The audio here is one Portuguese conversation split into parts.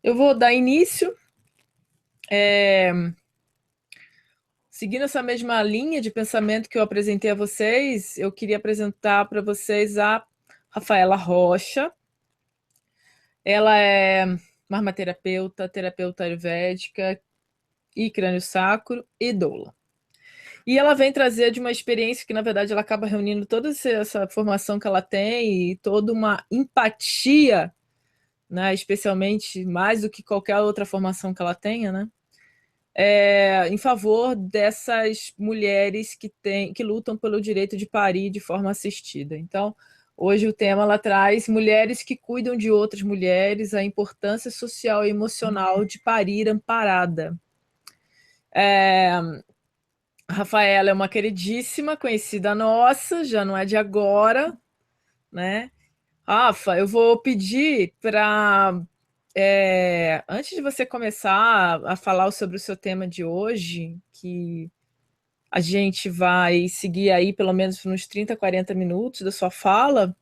Eu vou dar início, seguindo essa mesma linha de pensamento que eu apresentei a vocês, eu queria apresentar para vocês a Rafaela Rocha. Ela é marmaterapeuta, terapeuta ayurvédica e crânio-sacro e doula. E ela vem trazer de uma experiência que, na verdade, ela acaba reunindo toda essa formação que ela tem e toda uma empatia, né, especialmente mais do que qualquer outra formação que ela tenha, né? Em favor dessas mulheres que lutam pelo direito de parir de forma assistida. Então, hoje o tema ela traz mulheres que cuidam de outras mulheres, a importância social e emocional de parir amparada. A Rafaela é uma queridíssima, conhecida nossa, já não é de agora, né? Rafa, eu vou pedir para antes de você começar a falar sobre o seu tema de hoje, que a gente vai seguir aí pelo menos uns 30, 40 minutos da sua fala,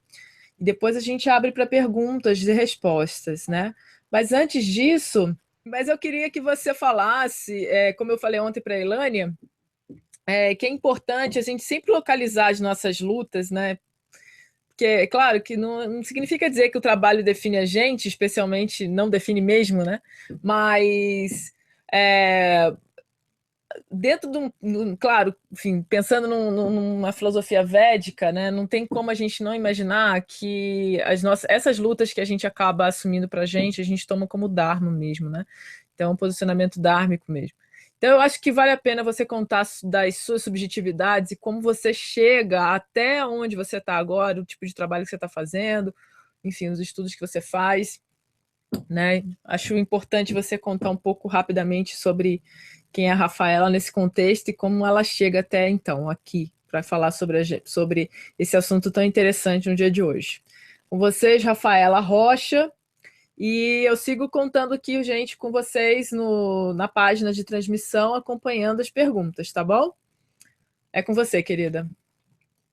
e depois a gente abre para perguntas e respostas, né? Mas antes disso, eu queria que você falasse, como eu falei ontem para a Elânia, que é importante a gente sempre localizar as nossas lutas, né? Porque, é claro, que não significa dizer que o trabalho define a gente, especialmente não define mesmo, né? Mas é, dentro de claro, enfim, pensando numa filosofia védica, né? Não tem como a gente não imaginar que essas lutas que a gente acaba assumindo para a gente toma como dharma mesmo, né? Então, é um posicionamento dármico mesmo. Então, eu acho que vale a pena você contar das suas subjetividades e como você chega até onde você está agora, o tipo de trabalho que você está fazendo, enfim, os estudos que você faz, né? Acho importante você contar um pouco rapidamente sobre quem é a Rafaela nesse contexto e como ela chega até então aqui para falar sobre esse assunto tão interessante no dia de hoje. Com vocês, Rafaela Rocha, e eu sigo contando aqui, gente, com vocês na página de transmissão, acompanhando as perguntas, tá bom? É com você, querida.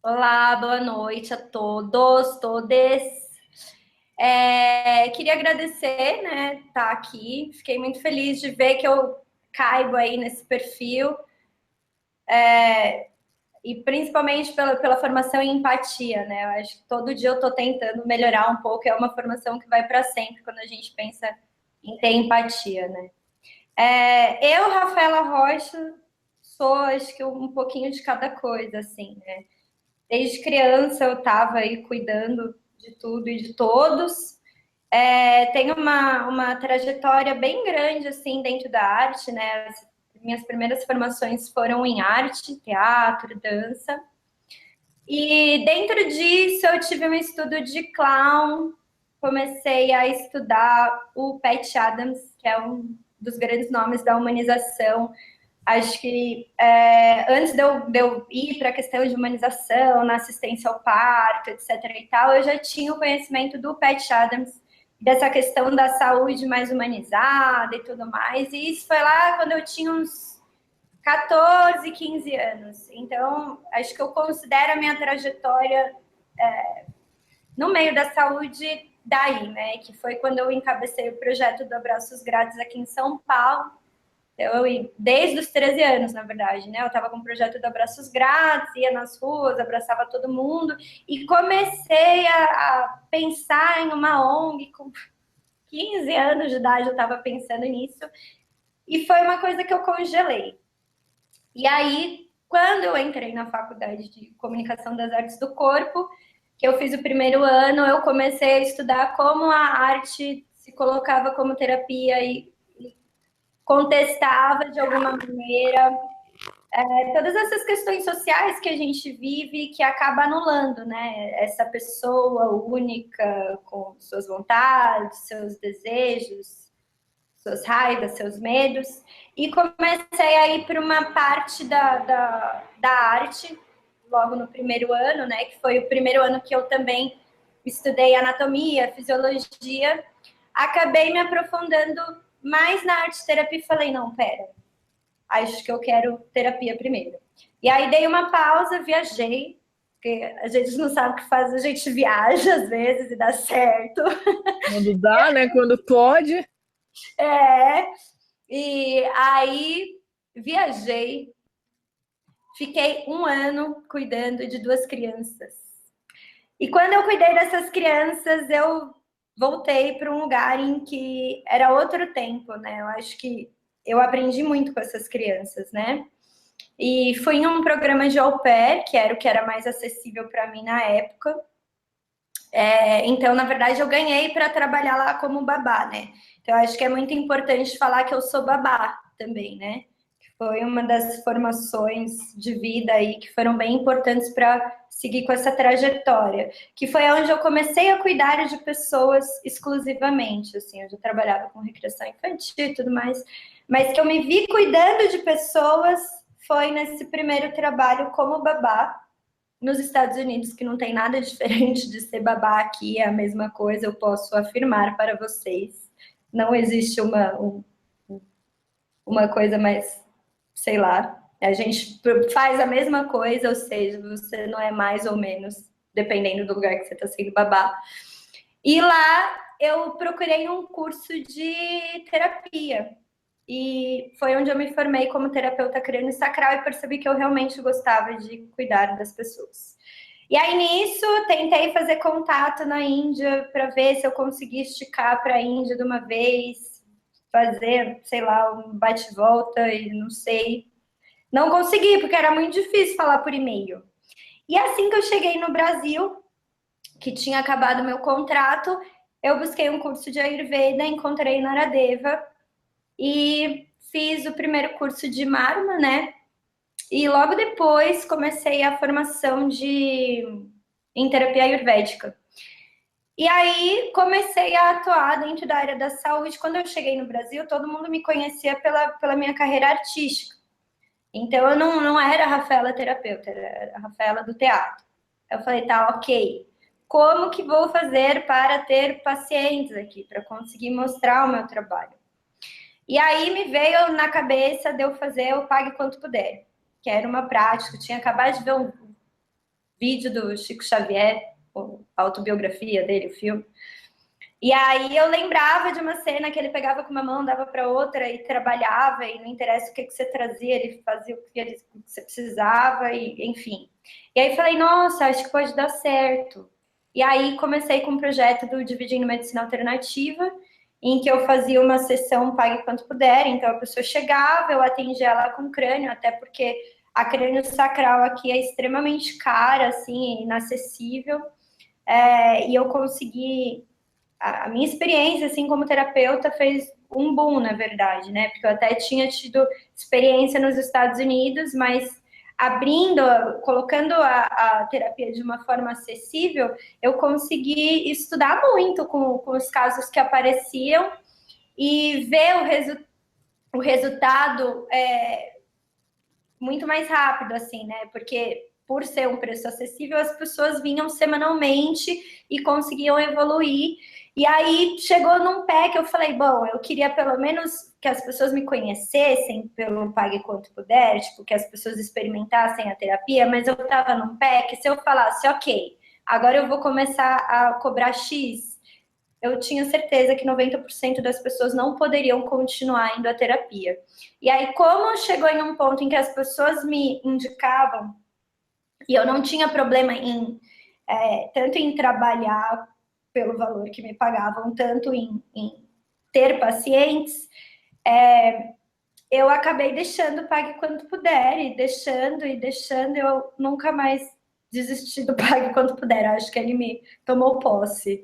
Olá, boa noite a todos, todes. Queria agradecer, né, estar aqui. Fiquei muito feliz de ver que eu caibo aí nesse perfil e principalmente pela formação em empatia, né? Eu acho que todo dia eu estou tentando melhorar um pouco. É uma formação que vai para sempre quando a gente pensa em ter empatia, né? Eu, Rafaela Rocha, sou acho que um pouquinho de cada coisa, assim, né? Desde criança eu estava aí cuidando de tudo e de todos. Tenho uma trajetória bem grande assim dentro da arte, né? As minhas primeiras formações foram em arte, teatro, dança. E dentro disso eu tive um estudo de clown, comecei a estudar o Pat Adams, que é um dos grandes nomes da humanização. Acho que antes de eu ir para a questão de humanização, na assistência ao parto, etc. e tal, eu já tinha o conhecimento do Pat Adams, dessa questão da saúde mais humanizada e tudo mais. E isso foi lá quando eu tinha uns 14, 15 anos. Então, acho que eu considero a minha trajetória no meio da saúde daí, né? Que foi quando eu encabecei o projeto do Abraços Grátis aqui em São Paulo. Eu, desde os 13 anos, na verdade, né? Eu estava com um projeto de abraços grátis, ia nas ruas, abraçava todo mundo e comecei a pensar em uma ONG com 15 anos de idade, eu estava pensando nisso e foi uma coisa que eu congelei. E aí, quando eu entrei na faculdade de Comunicação das Artes do Corpo, que eu fiz o primeiro ano, eu comecei a estudar como a arte se colocava como terapia e contestava de alguma maneira todas essas questões sociais que a gente vive que acaba anulando, né? Essa pessoa única com suas vontades, seus desejos, suas raivas, seus medos. E comecei a ir para uma parte da arte, logo no primeiro ano, né? Que foi o primeiro ano que eu também estudei anatomia, fisiologia. Acabei me aprofundando mais na arte terapia e falei, não, pera, acho que eu quero terapia primeiro. E aí dei uma pausa, viajei, porque a gente não sabe o que faz, a gente viaja às vezes e dá certo. Quando dá, né? Quando pode. É, e aí viajei, fiquei 1 ano cuidando de 2 crianças. E quando eu cuidei dessas crianças, eu voltei para um lugar em que era outro tempo, né? Eu acho que eu aprendi muito com essas crianças, né? E fui em um programa de au pair, que era o que era mais acessível para mim na época. Então, na verdade, eu ganhei para trabalhar lá como babá, né? Então, eu acho que é muito importante falar que eu sou babá também, né? Foi uma das formações de vida aí que foram bem importantes para seguir com essa trajetória, que foi onde eu comecei a cuidar de pessoas exclusivamente, assim, eu já trabalhava com recreação infantil e tudo mais, mas que eu me vi cuidando de pessoas foi nesse primeiro trabalho como babá nos Estados Unidos, que não tem nada diferente de ser babá aqui, é a mesma coisa, eu posso afirmar para vocês. Não existe uma coisa mais, sei lá, a gente faz a mesma coisa, ou seja, você não é mais ou menos, dependendo do lugar que você está sendo babá. E lá eu procurei um curso de terapia. E foi onde eu me formei como terapeuta crânio-sacral e percebi que eu realmente gostava de cuidar das pessoas. E aí nisso, tentei fazer contato na Índia para ver se eu conseguia esticar para a Índia de uma vez, fazer, sei lá, um bate-volta e não sei. Não consegui, porque era muito difícil falar por e-mail. E assim que eu cheguei no Brasil, que tinha acabado meu contrato, eu busquei um curso de Ayurveda, encontrei Naradeva e fiz o primeiro curso de Marma, né? E logo depois comecei a formação em terapia ayurvédica. E aí comecei a atuar dentro da área da saúde. Quando eu cheguei no Brasil, todo mundo me conhecia pela minha carreira artística. Então eu não era a Rafaela terapeuta, era a Rafaela do teatro. Eu falei, tá, ok. Como que vou fazer para ter pacientes aqui, para conseguir mostrar o meu trabalho? E aí me veio na cabeça de eu fazer o Pague Quanto Puder, que era uma prática. Eu tinha acabado de ver um vídeo do Chico Xavier, a autobiografia dele, o filme. E aí eu lembrava de uma cena que ele pegava com uma mão, dava para outra e trabalhava, e não interessa o que você trazia, ele fazia o que você precisava, e enfim. E aí falei, nossa, acho que pode dar certo. E aí comecei com o projeto do Dividindo Medicina Alternativa, em que eu fazia uma sessão Pague Quanto Puder, então a pessoa chegava, eu atendia ela com crânio, até porque a crânio sacral aqui é extremamente cara, assim, inacessível, e eu consegui a minha experiência, assim, como terapeuta, fez um boom, na verdade, né? Porque eu até tinha tido experiência nos Estados Unidos, mas abrindo, colocando a terapia de uma forma acessível, eu consegui estudar muito com os casos que apareciam e ver o resultado muito mais rápido, assim, né? Porque por ser um preço acessível, as pessoas vinham semanalmente e conseguiam evoluir. E aí chegou num pé que eu falei, bom, eu queria pelo menos que as pessoas me conhecessem pelo Pague Quanto Puder, tipo, que as pessoas experimentassem a terapia, mas eu tava num pé que se eu falasse, ok, agora eu vou começar a cobrar X, eu tinha certeza que 90% das pessoas não poderiam continuar indo à terapia. E aí, como chegou em um ponto em que as pessoas me indicavam, e eu não tinha problema tanto em trabalhar pelo valor que me pagavam, tanto em ter pacientes, eu acabei deixando Pague Quanto Puder, e deixando, eu nunca mais desisti do Pague Quanto Puder, acho que ele me tomou posse.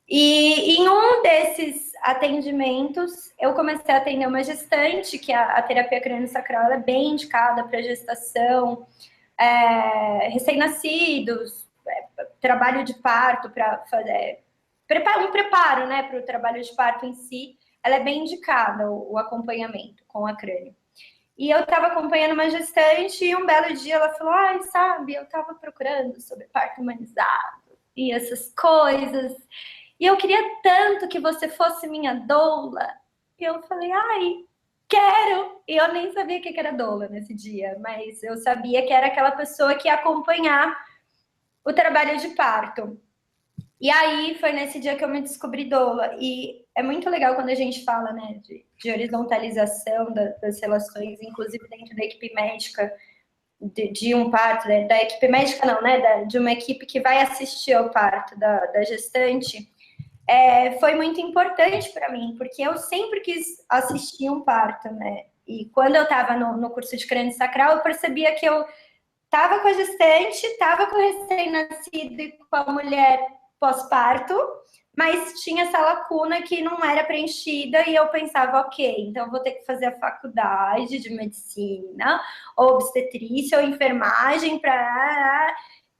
E em um desses atendimentos, eu comecei a atender uma gestante, que a terapia crânio-sacral é bem indicada para gestação, recém-nascidos, trabalho de parto, para fazer um preparo, né, para o trabalho de parto em si, ela é bem indicada, o acompanhamento com a crânio. E eu estava acompanhando uma gestante e um belo dia ela falou, ai, sabe, eu estava procurando sobre parto humanizado e essas coisas, e eu queria tanto que você fosse minha doula. E eu falei, ai, quero! E eu nem sabia o que era doula nesse dia, mas eu sabia que era aquela pessoa que ia acompanhar o trabalho de parto. E aí foi nesse dia que eu me descobri doula. E é muito legal quando a gente fala, né, de horizontalização das relações, inclusive dentro da equipe médica, de um parto, né, da equipe médica não, né, de uma equipe que vai assistir ao parto da gestante, foi muito importante para mim, porque eu sempre quis assistir um parto, né, e quando eu estava no curso de crânio sacral, eu percebia que eu estava com a gestante, estava com o recém-nascido e com a mulher pós-parto, mas tinha essa lacuna que não era preenchida e eu pensava, ok, então eu vou ter que fazer a faculdade de medicina, ou obstetrícia, ou enfermagem,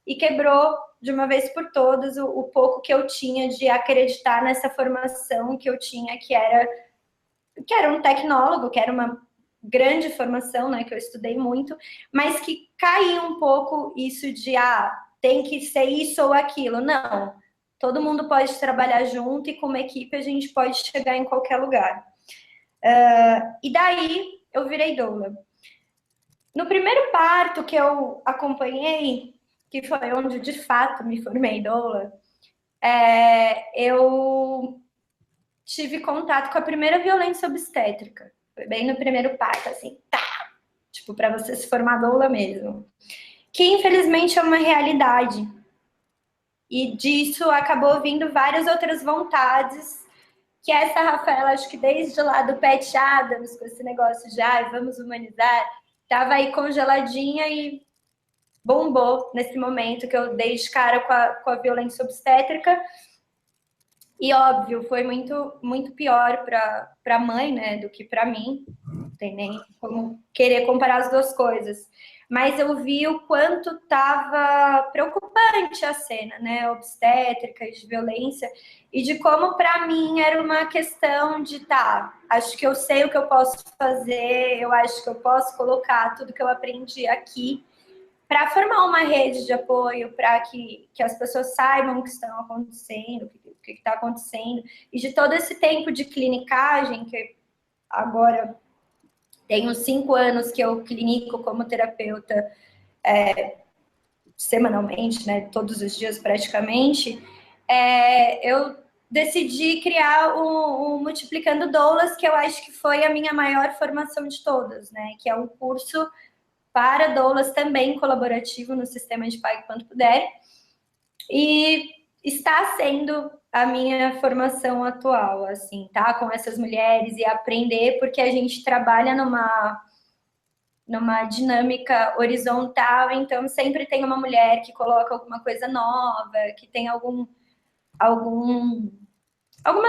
e quebrou de uma vez por todas o pouco que eu tinha de acreditar nessa formação que eu tinha, que era um tecnólogo, que era uma grande formação, né, que eu estudei muito, mas que caiu um pouco isso de, tem que ser isso ou aquilo. Não, todo mundo pode trabalhar junto e como equipe a gente pode chegar em qualquer lugar. E daí eu virei doula. No primeiro parto que eu acompanhei, que foi onde de fato me formei doula, eu tive contato com a primeira violência obstétrica. Foi bem no primeiro parto, assim, tá! Tipo, para você se formar doula mesmo. Que infelizmente é uma realidade. E disso acabou vindo várias outras vontades, que essa Rafaela, acho que desde lá do Pat Adams, com esse negócio de, vamos humanizar, tava aí congeladinha e bombou nesse momento que eu dei de cara com a violência obstétrica. E óbvio, foi muito, muito pior para a mãe, né, do que para mim. Não tem nem como querer comparar as duas coisas. Mas eu vi o quanto estava preocupante a cena, né, obstétrica e de violência, e de como para mim era uma questão de, acho que eu sei o que eu posso fazer, eu acho que eu posso colocar tudo que eu aprendi aqui para formar uma rede de apoio, para que as pessoas saibam o que estão acontecendo, o que está acontecendo, e de todo esse tempo de clinicagem, que agora tem uns 5 anos que eu clinico como terapeuta semanalmente, né, todos os dias praticamente, eu decidi criar o Multiplicando Doulas, que eu acho que foi a minha maior formação de todas, né, que é um curso para doulas também colaborativo no sistema de Pague Quanto Puder, e está sendo a minha formação atual, assim, tá? Com essas mulheres e aprender, porque a gente trabalha numa dinâmica horizontal, então sempre tem uma mulher que coloca alguma coisa nova, que tem alguma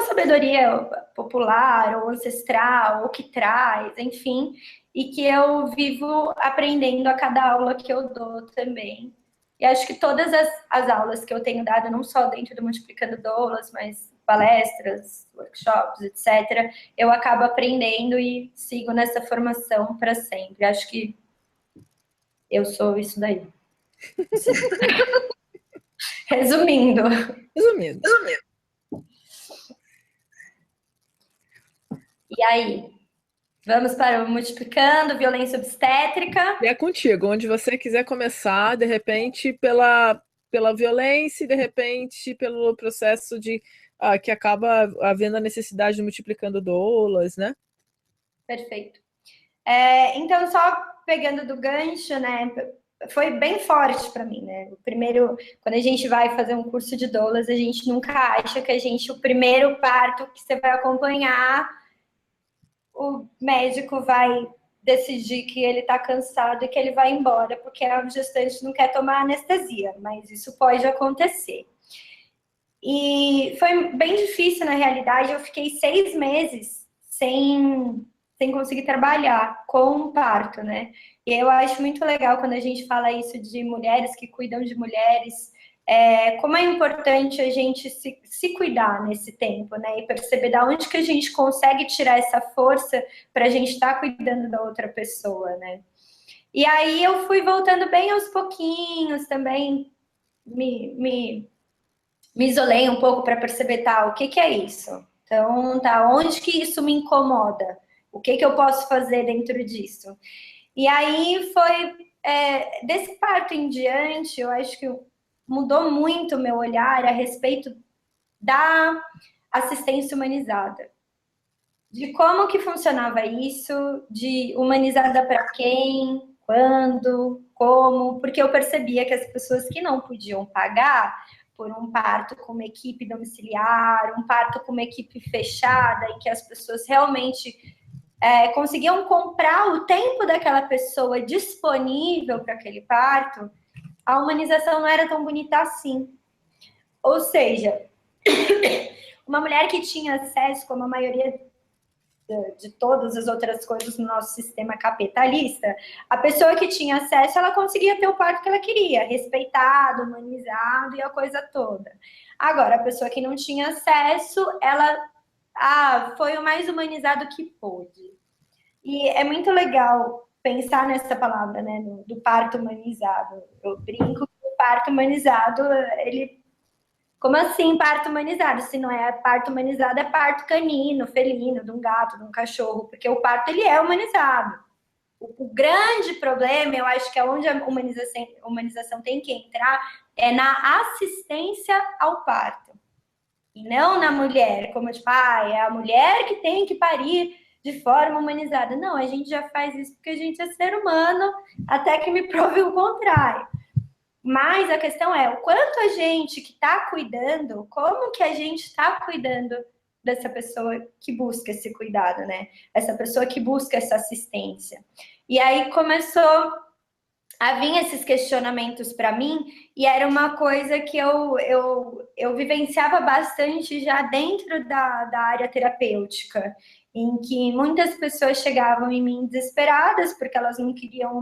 sabedoria popular ou ancestral, ou que traz, enfim, e que eu vivo aprendendo a cada aula que eu dou também. E acho que todas as aulas que eu tenho dado, não só dentro do Multiplicando Doulas, mas palestras, workshops, etc., eu acabo aprendendo e sigo nessa formação para sempre. Acho que eu sou isso daí. Resumindo. E aí? Vamos para o Multiplicando, violência obstétrica. E é contigo, onde você quiser começar, de repente, pela violência, e de repente, pelo processo de que acaba havendo a necessidade de multiplicando doulas, né? Perfeito. Então, só pegando do gancho, né? Foi bem forte para mim, né? O primeiro, quando a gente vai fazer um curso de doulas, a gente nunca acha que o primeiro parto que você vai acompanhar, o médico vai decidir que ele está cansado e que ele vai embora, porque a gestante não quer tomar anestesia, mas isso pode acontecer. E foi bem difícil, na realidade, eu fiquei 6 meses sem conseguir trabalhar com o parto, né? E eu acho muito legal quando a gente fala isso de mulheres que cuidam de mulheres, como é importante a gente se cuidar nesse tempo, né? E perceber da onde que a gente consegue tirar essa força para a gente estar cuidando da outra pessoa, né? E aí eu fui voltando bem aos pouquinhos também, me isolei um pouco para perceber, o que é isso? Então, onde que isso me incomoda? O que eu posso fazer dentro disso? E aí foi, desse parto em diante, eu acho que mudou muito o meu olhar a respeito da assistência humanizada. De como que funcionava isso, de humanizada para quem, quando, como, porque eu percebia que as pessoas que não podiam pagar por um parto com uma equipe domiciliar, um parto com uma equipe fechada, em que as pessoas realmente conseguiam comprar o tempo daquela pessoa disponível para aquele parto, a humanização não era tão bonita assim. Ou seja, uma mulher que tinha acesso, como a maioria de todas as outras coisas no nosso sistema capitalista, a pessoa que tinha acesso, ela conseguia ter o parto que ela queria, respeitado, humanizado e a coisa toda. Agora, a pessoa que não tinha acesso, ela foi o mais humanizado que pôde. E é muito legal pensar nessa palavra, né, do parto humanizado. Eu brinco que o parto humanizado, ele... Como assim parto humanizado? Se não é parto humanizado, é parto canino, felino, de um gato, de um cachorro, porque o parto, ele é humanizado. O grande problema, eu acho que é onde a humanização tem que entrar, é na assistência ao parto. E não na mulher, como tipo, é a mulher que tem que parir de forma humanizada. Não, a gente já faz isso porque a gente é ser humano, até que me prove o contrário. Mas a questão é, o quanto a gente que está cuidando, como que a gente está cuidando dessa pessoa que busca esse cuidado, né? Essa pessoa que busca essa assistência. E aí começou a vir esses questionamentos para mim, e era uma coisa que eu vivenciava bastante já dentro da área terapêutica, em que muitas pessoas chegavam em mim desesperadas, porque elas não queriam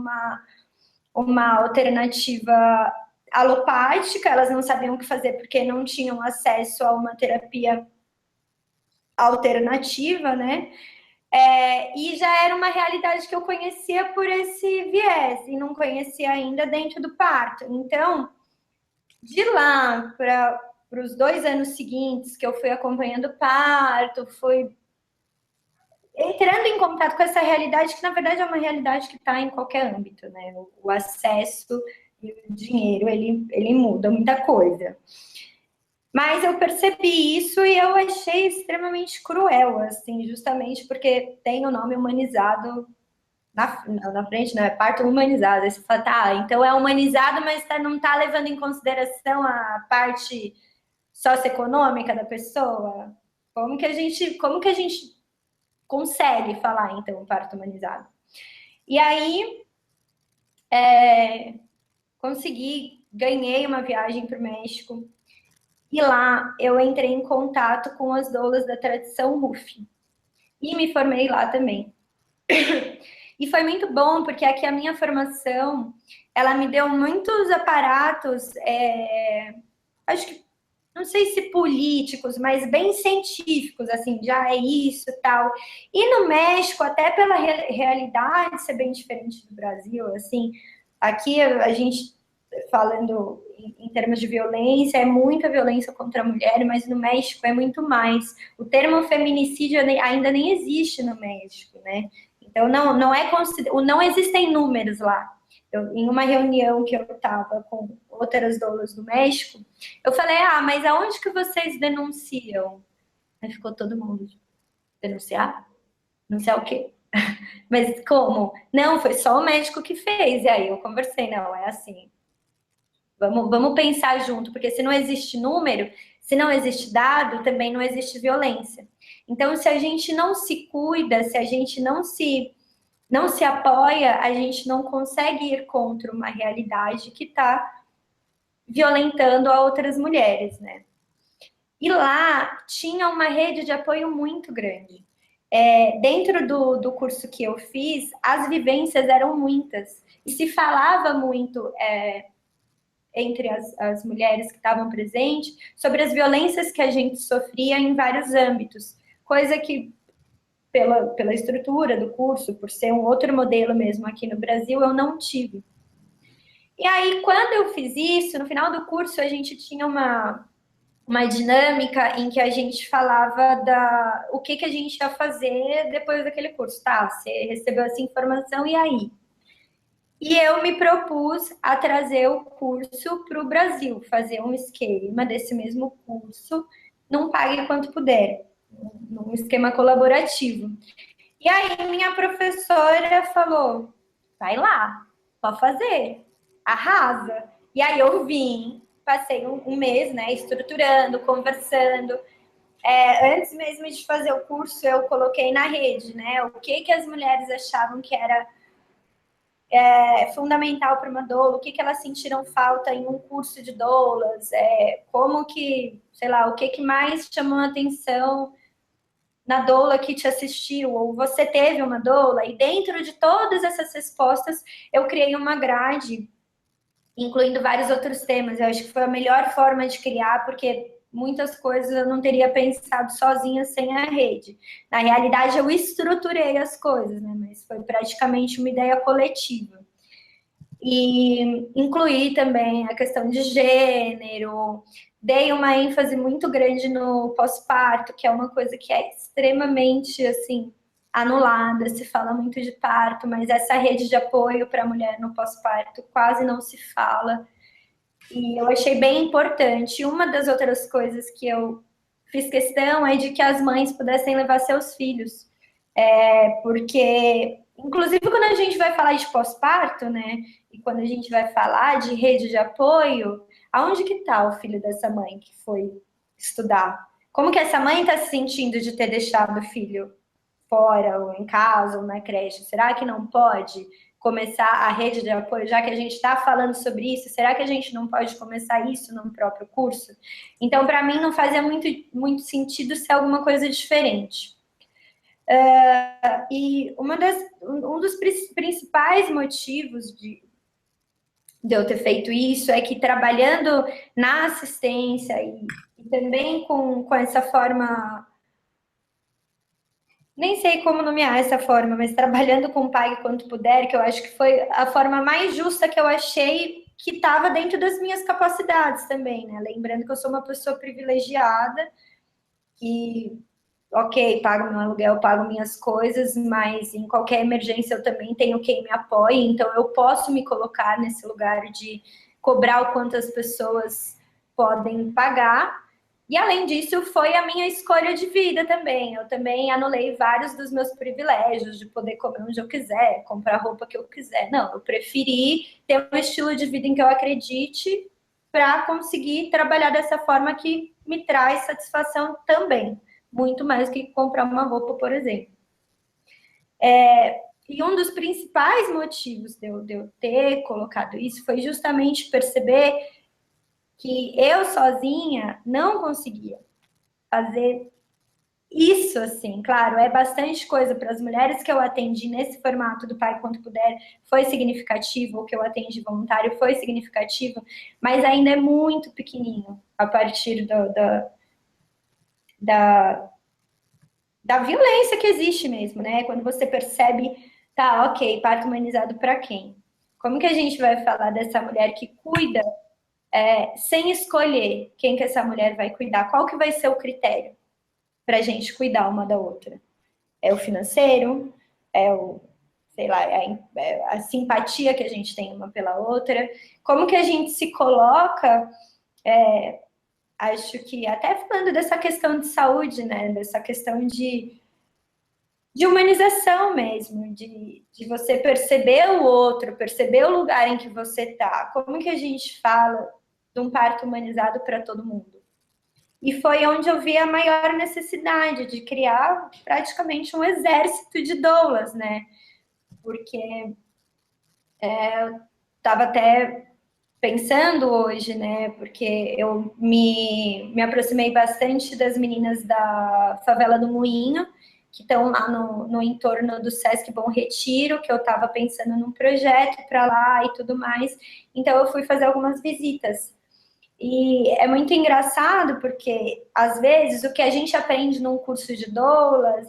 uma alternativa alopática, elas não sabiam o que fazer porque não tinham acesso a uma terapia alternativa, né? E já era uma realidade que eu conhecia por esse viés e não conhecia ainda dentro do parto. Então, de lá para os 2 anos seguintes que eu fui acompanhando o parto, fui entrando em contato com essa realidade que, na verdade, é uma realidade que está em qualquer âmbito, né? O acesso e o dinheiro, ele muda muita coisa. Mas eu percebi isso e eu achei extremamente cruel, assim, justamente porque tem o nome humanizado na frente, né? Parto humanizado. Aí você fala, tá, então é humanizado, mas não está levando em consideração a parte socioeconômica da pessoa? Como que a gente consegue falar, então, parto humanizado? E aí, ganhei uma viagem para o México, e lá eu entrei em contato com as doulas da tradição RUF, e me formei lá também. E foi muito bom, porque aqui a minha formação, ela me deu muitos aparatos, acho que, não sei se políticos, mas bem científicos, assim, já é isso e tal. E no México, até pela realidade ser bem diferente do Brasil, assim, aqui a gente, falando em termos de violência, é muita violência contra a mulher, mas no México é muito mais. O termo feminicídio ainda nem existe no México, né? Então, não existem números lá. Em uma reunião que eu estava com outras doulas do México, eu falei, mas aonde que vocês denunciam? Aí ficou todo mundo, denunciar? Denunciar o quê? Mas como? Não, foi só o médico que fez. E aí eu conversei, não, é assim. Vamos pensar junto, porque se não existe número, se não existe dado, também não existe violência. Então, se a gente não se cuida, se a gente não se apoia, a gente não consegue ir contra uma realidade que está violentando a outras mulheres, né? E lá tinha uma rede de apoio muito grande. Dentro do curso que eu fiz, as vivências eram muitas. E se falava muito entre as mulheres que estavam presentes sobre as violências que a gente sofria em vários âmbitos. Coisa que, pela estrutura do curso, por ser um outro modelo mesmo aqui no Brasil, eu não tive. E aí, quando eu fiz isso, no final do curso, a gente tinha uma dinâmica em que a gente falava o que a gente ia fazer depois daquele curso. Tá, você recebeu essa informação, e aí? E eu me propus a trazer o curso para o Brasil, fazer um esquema desse mesmo curso num pague quanto puder, num esquema colaborativo. E aí minha professora falou, vai lá, pode fazer, arrasa. E aí eu vim, passei um mês, né, estruturando, conversando. Antes mesmo de fazer o curso, eu coloquei na rede, né, o que as mulheres achavam que era fundamental para uma doula, o que elas sentiram falta em um curso de doulas, como que, sei lá, o que mais chamou a atenção na doula que te assistiu, ou você teve uma doula, e dentro de todas essas respostas, eu criei uma grade, incluindo vários outros temas. Eu acho que foi a melhor forma de criar, porque muitas coisas eu não teria pensado sozinha sem a rede. Na realidade, eu estruturei as coisas, né? Mas foi praticamente uma ideia coletiva. E incluí também a questão de gênero, dei uma ênfase muito grande no pós-parto, que é uma coisa que é extremamente, assim, anulada, se fala muito de parto, mas essa rede de apoio para a mulher no pós-parto quase não se fala, e eu achei bem importante. Uma das outras coisas que eu fiz questão é de que as mães pudessem levar seus filhos, porque, inclusive, quando a gente vai falar de pós-parto, né, e quando a gente vai falar de rede de apoio, aonde que está o filho dessa mãe que foi estudar? Como que essa mãe está se sentindo de ter deixado o filho fora, ou em casa, ou na creche? Será que não pode começar a rede de apoio, já que a gente está falando sobre isso? Será que a gente não pode começar isso no próprio curso? Então, para mim, não fazia muito sentido ser alguma coisa diferente. E um dos principais motivos de eu ter feito isso é que, trabalhando na assistência e também com essa forma, nem sei como nomear essa forma, mas trabalhando com o Pague Quanto Puder, que eu acho que foi a forma mais justa que eu achei, que estava dentro das minhas capacidades também, né? Lembrando que eu sou uma pessoa privilegiada, que, ok, pago meu aluguel, pago minhas coisas, mas em qualquer emergência eu também tenho quem me apoie, então eu posso me colocar nesse lugar de cobrar o quanto as pessoas podem pagar. E além disso, foi a minha escolha de vida também. Eu também anulei vários dos meus privilégios de poder comer onde eu quiser, comprar a roupa que eu quiser. Não, eu preferi ter um estilo de vida em que eu acredite para conseguir trabalhar dessa forma que me traz satisfação também. Muito mais do que comprar uma roupa, por exemplo. E um dos principais motivos de eu ter colocado isso foi justamente perceber que eu sozinha não conseguia fazer isso, assim. Claro, é bastante coisa para as mulheres que eu atendi nesse formato do Pai Quanto Puder, foi significativo, o que eu atendi voluntário foi significativo, mas ainda é muito pequenininho a partir da, da violência que existe mesmo, né? Quando você percebe, tá, ok, parto humanizado para quem? Como que a gente vai falar dessa mulher que cuida sem escolher quem que essa mulher vai cuidar? Qual que vai ser o critério para a gente cuidar uma da outra? É o financeiro? É o, sei lá, a simpatia que a gente tem uma pela outra? Como que a gente se coloca? Acho que até falando dessa questão de saúde, né? Dessa questão de humanização mesmo, de você perceber o outro, perceber o lugar em que você está. Como que a gente fala de um parto humanizado para todo mundo? E foi onde eu vi a maior necessidade de criar praticamente um exército de doulas, né? Porque estava até pensando hoje, né? Porque eu me aproximei bastante das meninas da favela do Moinho, que estão lá no entorno do Sesc Bom Retiro, que eu estava pensando num projeto para lá e tudo mais. Então eu fui fazer algumas visitas. E é muito engraçado porque, às vezes, o que a gente aprende num curso de doulas,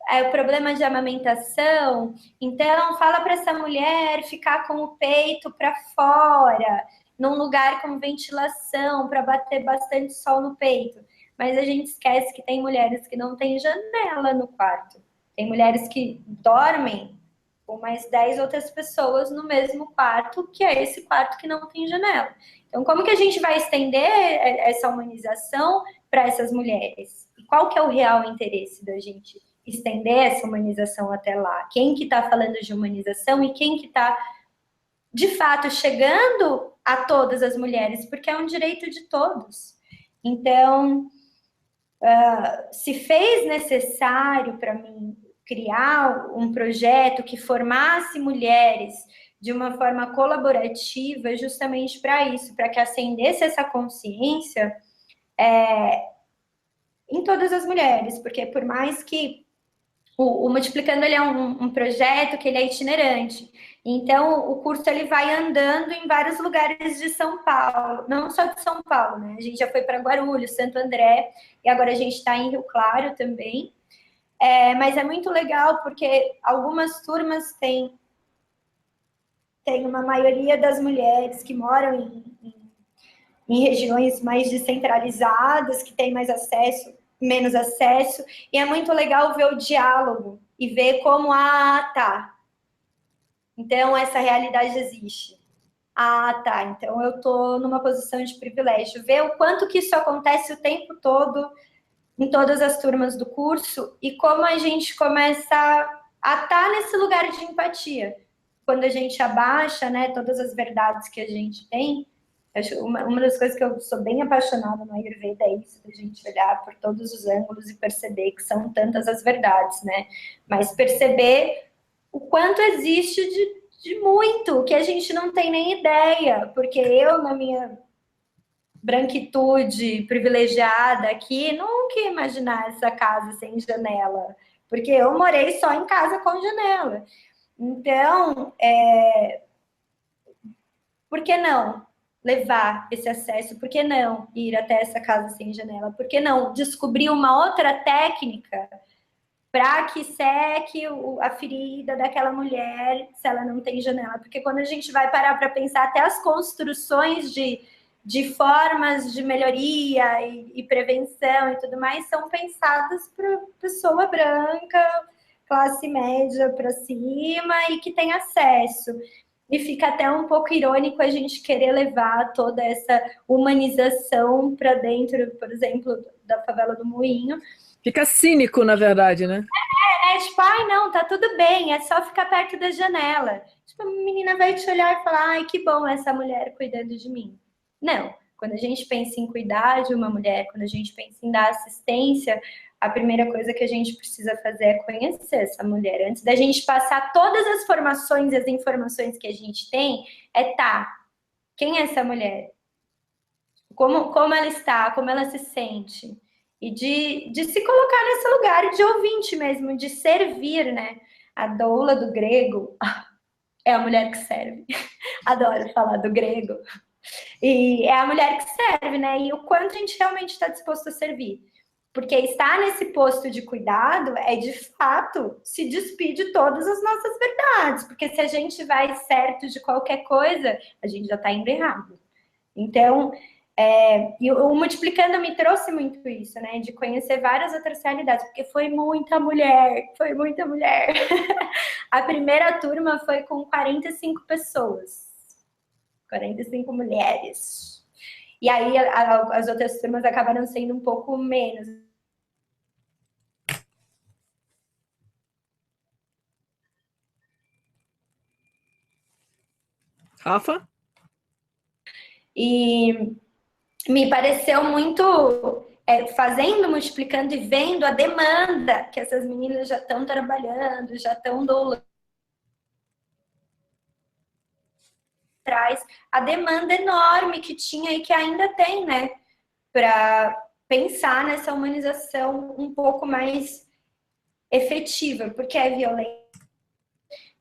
é o problema de amamentação, então fala para essa mulher ficar com o peito para fora, num lugar com ventilação, para bater bastante sol no peito. Mas a gente esquece que tem mulheres que não têm janela no quarto. Tem mulheres que dormem com mais 10 outras pessoas no mesmo quarto, que é esse quarto que não tem janela. Então, como que a gente vai estender essa humanização para essas mulheres? E qual que é o real interesse da gente estender essa humanização até lá? Quem que está falando de humanização e quem que está, de fato, chegando a todas as mulheres? Porque é um direito de todos. Então, se fez necessário para mim criar um projeto que formasse mulheres de uma forma colaborativa, justamente para isso, para que acendesse essa consciência em todas as mulheres, porque por mais que o Multiplicando ele é um projeto que ele é itinerante, então o curso ele vai andando em vários lugares de São Paulo, não só de São Paulo, né? A gente já foi para Guarulhos, Santo André, e agora a gente está em Rio Claro também. Mas é muito legal porque algumas turmas têm uma maioria das mulheres que moram em regiões mais descentralizadas, que têm mais acesso, menos acesso, e é muito legal ver o diálogo e ver como, tá, então essa realidade existe. Tá, então eu tô numa posição de privilégio. Ver o quanto que isso acontece o tempo todo em todas as turmas do curso e como a gente começa a estar nesse lugar de empatia. Quando a gente abaixa, né, todas as verdades que a gente tem, uma das coisas que eu sou bem apaixonada no Ayurveda é isso, da gente olhar por todos os ângulos e perceber que são tantas as verdades, né? Mas perceber o quanto existe de muito, que a gente não tem nem ideia, porque eu, na minha branquitude privilegiada aqui, nunca ia imaginar essa casa sem janela, porque eu morei só em casa com janela. Então, por que não levar esse acesso? Por que não ir até essa casa sem janela? Por que não descobrir uma outra técnica para que seque a ferida daquela mulher se ela não tem janela? Porque quando a gente vai parar para pensar, até as construções de formas de melhoria e prevenção e tudo mais são pensadas para pessoa branca, classe média para cima e que tem acesso. E fica até um pouco irônico a gente querer levar toda essa humanização para dentro, por exemplo, da favela do Moinho. Fica cínico, na verdade, né? Tipo, não, tá tudo bem, é só ficar perto da janela. Tipo, a menina vai te olhar e falar, ai, que bom essa mulher cuidando de mim. Não, quando a gente pensa em cuidar de uma mulher, quando a gente pensa em dar assistência, a primeira coisa que a gente precisa fazer é conhecer essa mulher. Antes da gente passar todas as formações e as informações que a gente tem, quem é essa mulher? Como ela está, como ela se sente? E de se colocar nesse lugar de ouvinte mesmo, de servir, né? A doula do grego é a mulher que serve. Adoro falar do grego. E é a mulher que serve, né? E o quanto a gente realmente está disposto a servir. Porque estar nesse posto de cuidado é, de fato, se despir de todas as nossas verdades. Porque se a gente vai certo de qualquer coisa, a gente já está indo errado. Então, e o Multiplicando me trouxe muito isso, né? De conhecer várias outras realidades. Porque foi muita mulher. A primeira turma foi com 45 pessoas. 45 mulheres. E aí as outras turmas acabaram sendo um pouco menos. Rafa? E me pareceu muito fazendo, multiplicando e vendo a demanda que essas meninas já estão trabalhando, já estão doulando. Traz a demanda enorme que tinha e que ainda tem, né? Para pensar nessa humanização um pouco mais efetiva, porque é violência.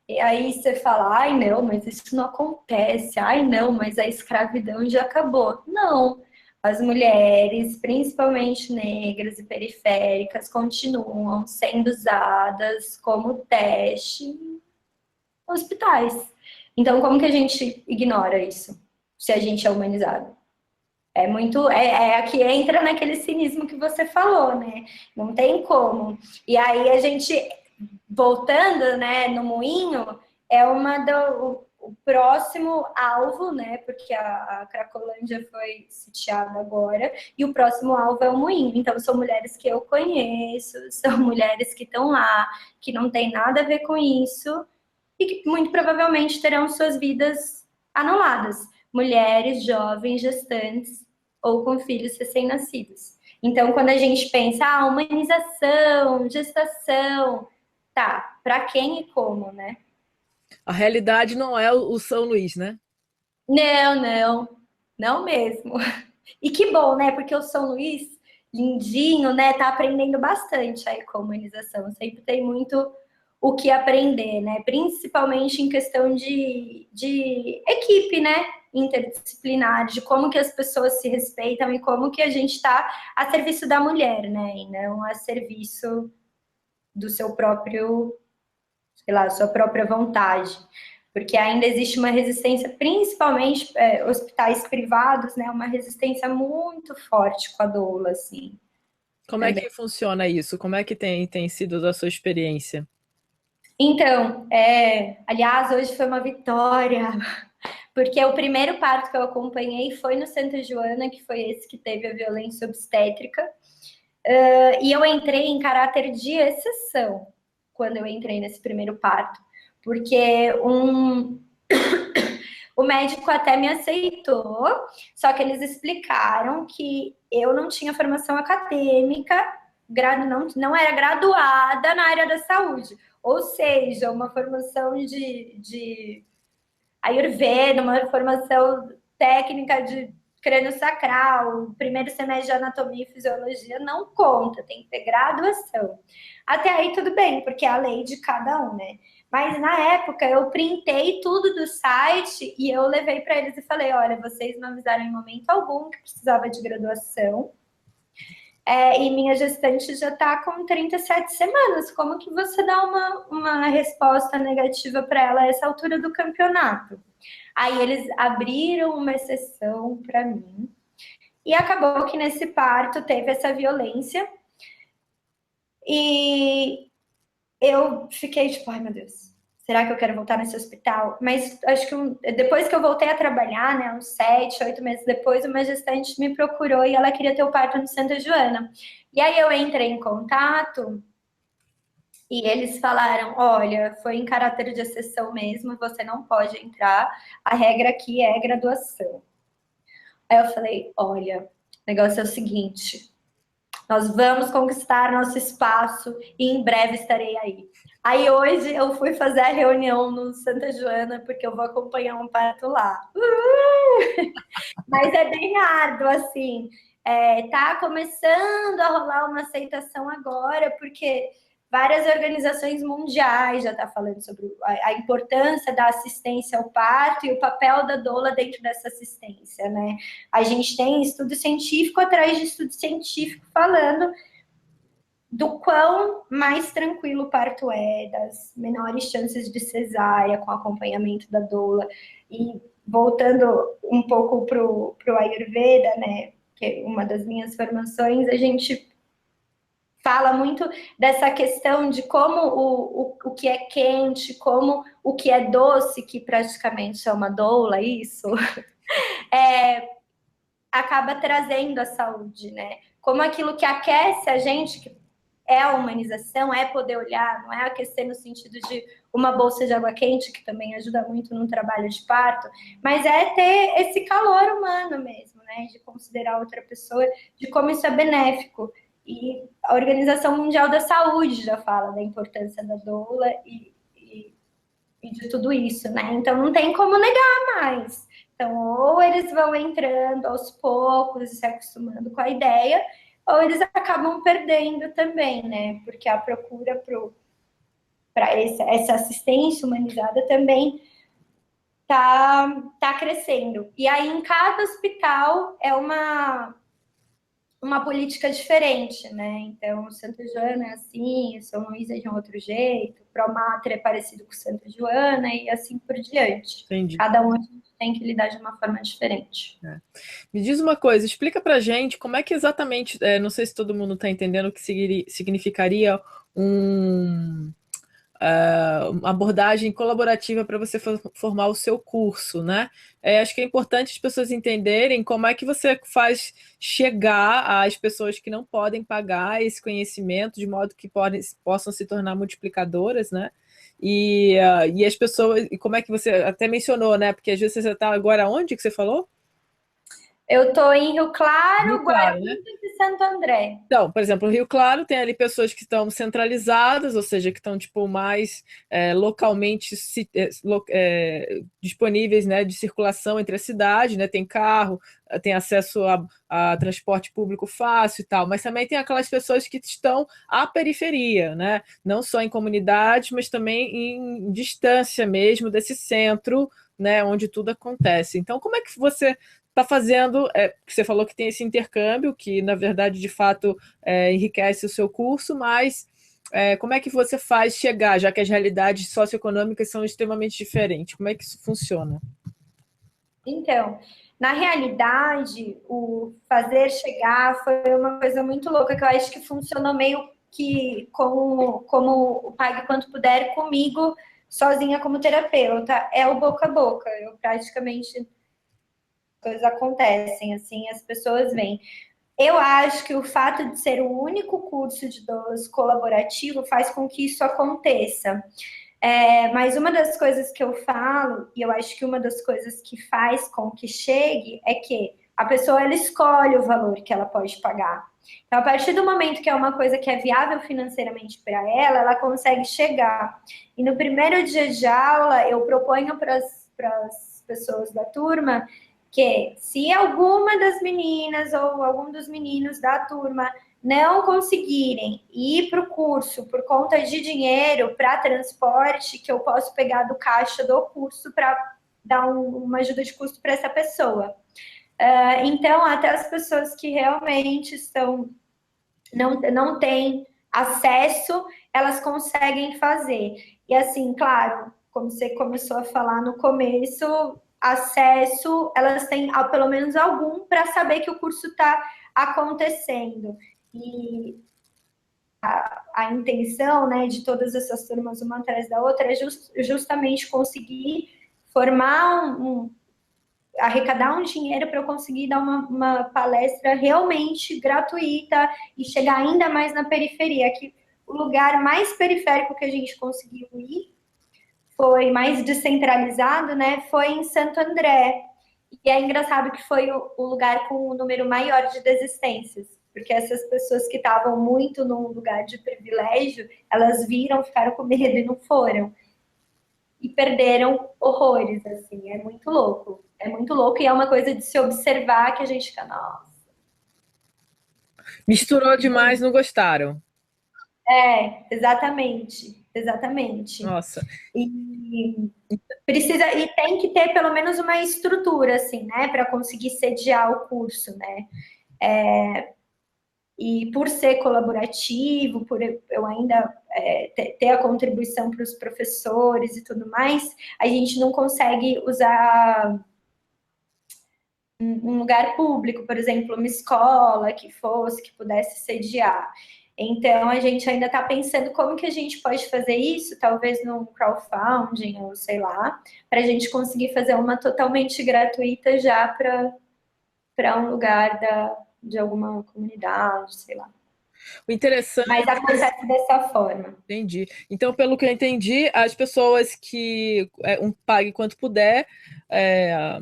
E aí você fala, ai não, mas isso não acontece, ai não, mas a escravidão já acabou. Não, as mulheres, principalmente negras e periféricas, continuam sendo usadas como teste em hospitais. Então, como que a gente ignora isso, se a gente é humanizado? É muito. Aqui entra naquele cinismo que você falou, né? Não tem como. E aí a gente, voltando, né, no moinho, o próximo alvo, né? Porque a Cracolândia foi sitiada agora, e o próximo alvo é o Moinho. Então, são mulheres que eu conheço, são mulheres que estão lá, que não tem nada a ver com isso, e que muito provavelmente terão suas vidas anuladas. Mulheres jovens, gestantes ou com filhos recém-nascidos. Então, quando a gente pensa, humanização, gestação, tá, para quem e como, né? A realidade não é o São Luís, né? Não mesmo. E que bom, né? Porque o São Luís, lindinho, né? Tá aprendendo bastante aí com a humanização. Sempre tem muito o que aprender, né? Principalmente em questão de equipe, né? Interdisciplinar, de como que as pessoas se respeitam e como que a gente está a serviço da mulher, né? E não a serviço do seu próprio, sei lá, sua própria vontade. Porque ainda existe uma resistência, principalmente hospitais privados, né? Uma resistência muito forte com a doula, assim. Como é Também. que funciona isso? Como é que tem sido da sua experiência? Então, aliás, hoje foi uma vitória, porque o primeiro parto que eu acompanhei foi no Santa Joana, que foi esse que teve a violência obstétrica, e eu entrei em caráter de exceção quando eu entrei nesse primeiro parto, porque o médico até me aceitou, só que eles explicaram que eu não tinha formação acadêmica, não era graduada na área da saúde. Ou seja, uma formação de Ayurveda, uma formação técnica de crânio sacral, primeiro semestre de anatomia e fisiologia não conta, tem que ter graduação. Até aí tudo bem, porque é a lei de cada um, né? Mas na época eu printei tudo do site e eu levei para eles e falei: olha, vocês não avisaram em momento algum que precisava de graduação. E minha gestante já está com 37 semanas. Como que você dá uma resposta negativa para ela a essa altura do campeonato? Aí eles abriram uma exceção para mim. E acabou que nesse parto teve essa violência. E eu fiquei tipo, ai meu Deus, será que eu quero voltar nesse hospital? Mas acho que depois que eu voltei a trabalhar, né, uns 7, 8 meses depois, uma gestante me procurou e ela queria ter o parto no Santa Joana. E aí eu entrei em contato e eles falaram: olha, foi em caráter de exceção mesmo, você não pode entrar, a regra aqui é graduação. Aí eu falei: olha, o negócio é o seguinte, nós vamos conquistar nosso espaço e em breve estarei aí. Aí hoje eu fui fazer a reunião no Santa Joana, porque eu vou acompanhar um parto lá. Mas é bem árduo, assim. Tá começando a rolar uma aceitação agora, porque várias organizações mundiais já estão falando sobre a importância da assistência ao parto e o papel da doula dentro dessa assistência, né? A gente tem estudo científico atrás de estudo científico falando do quão mais tranquilo o parto é, das menores chances de cesárea com acompanhamento da doula. E voltando um pouco para o Ayurveda, né, que é uma das minhas formações, a gente fala muito dessa questão de como o que é quente, como o que é doce, que praticamente é uma doula, isso, acaba trazendo a saúde, né? Como aquilo que aquece a gente, que é a humanização, é poder olhar, não é aquecer no sentido de uma bolsa de água quente, que também ajuda muito num trabalho de parto, mas é ter esse calor humano mesmo, né? De considerar outra pessoa, de como isso é benéfico. E a Organização Mundial da Saúde já fala da importância da doula e de tudo isso, né? Então não tem como negar mais. Então, ou eles vão entrando aos poucos, se acostumando com a ideia, ou eles acabam perdendo também, né? Porque a procura para essa assistência humanizada também tá crescendo. E aí, em cada hospital, é uma política diferente, né? Então, o Santa Joana é assim, o São Luís é de um outro jeito, o Promatre é parecido com o Santa Joana e assim por diante. Entendi. Cada um a gente tem que lidar de uma forma diferente. Me diz uma coisa, explica pra gente como é que exatamente, não sei se todo mundo está entendendo o que significaria um, uma abordagem colaborativa para você formar o seu curso, né? Acho que é importante as pessoas entenderem como é que você faz chegar às pessoas que não podem pagar esse conhecimento, de modo que possam se tornar multiplicadoras, né? E as pessoas, e como é que você até mencionou, né? Porque às vezes você está agora onde que você falou? Eu tô em Rio Rio Claro, Claro, né? Guarulhos e Santo André. Então, por exemplo, o Rio Claro tem ali pessoas que estão centralizadas, ou seja, que estão tipo mais localmente disponíveis, né, de circulação entre a cidade, né? Tem carro, tem acesso a transporte público fácil e tal, mas também tem aquelas pessoas que estão à periferia, né? Não só em comunidades, mas também em distância mesmo desse centro, né, onde tudo acontece. Então, como é que você está fazendo? Você falou que tem esse intercâmbio, que na verdade, de fato, enriquece o seu curso, mas como é que você faz chegar, já que as realidades socioeconômicas são extremamente diferentes? Como é que isso funciona? Então, na realidade, o fazer chegar foi uma coisa muito louca, que eu acho que funcionou meio que como o Pague Quanto Puder comigo, sozinha como terapeuta. É o boca a boca. Eu praticamente, coisas acontecem, assim, as pessoas vêm. Eu acho que o fato de ser o único curso de idosos colaborativo faz com que isso aconteça. Mas uma das coisas que eu falo, e eu acho que uma das coisas que faz com que chegue, é que a pessoa ela escolhe o valor que ela pode pagar. Então, a partir do momento que é uma coisa que é viável financeiramente para ela, ela consegue chegar. E no primeiro dia de aula, eu proponho para as pessoas da turma que, se alguma das meninas ou algum dos meninos da turma não conseguirem ir para o curso por conta de dinheiro para transporte, que eu posso pegar do caixa do curso para dar uma ajuda de custo para essa pessoa. Então, até as pessoas que realmente não têm acesso, elas conseguem fazer. E assim, claro, como você começou a falar no começo, acesso, elas têm pelo menos algum para saber que o curso está acontecendo. E a intenção, né, de todas essas turmas, uma atrás da outra, é justamente conseguir formar arrecadar um dinheiro para eu conseguir dar uma palestra realmente gratuita e chegar ainda mais na periferia, que o lugar mais periférico que a gente conseguiu ir foi mais descentralizado, né? Foi em Santo André. E é engraçado que foi o lugar com o número maior de desistências, porque essas pessoas que estavam muito num lugar de privilégio, elas viram, ficaram com medo e não foram. E perderam horrores, assim. É muito louco. É muito louco e é uma coisa de se observar que a gente fica, nossa. Misturou demais, não gostaram. Exatamente. Exatamente. Nossa. E precisa, e tem que ter pelo menos uma estrutura, assim, né, para conseguir sediar o curso, né? E por ser colaborativo, por eu ainda ter a contribuição para os professores e tudo mais, a gente não consegue usar um lugar público, por exemplo, uma escola que fosse, que pudesse sediar. Então, a gente ainda está pensando como que a gente pode fazer isso, talvez num crowdfunding, ou sei lá, para a gente conseguir fazer uma totalmente gratuita já para um lugar de alguma comunidade, sei lá. O interessante, Mas acontece dessa forma. entendi. Então, pelo que eu entendi, as pessoas que pague quanto puder, é,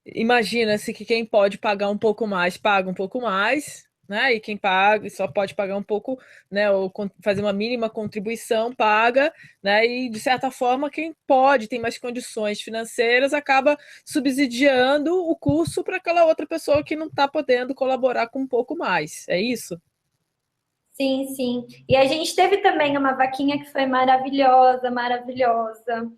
imagina-se que quem pode pagar um pouco mais, paga um pouco mais, né? E quem paga só pode pagar um pouco, né? Ou fazer uma mínima contribuição, paga, né? E de certa forma, quem pode, tem mais condições financeiras, acaba subsidiando o curso para aquela outra pessoa que não está podendo colaborar com um pouco mais. É isso? Sim, sim. E a gente teve também uma vaquinha que foi maravilhosa, maravilhosa.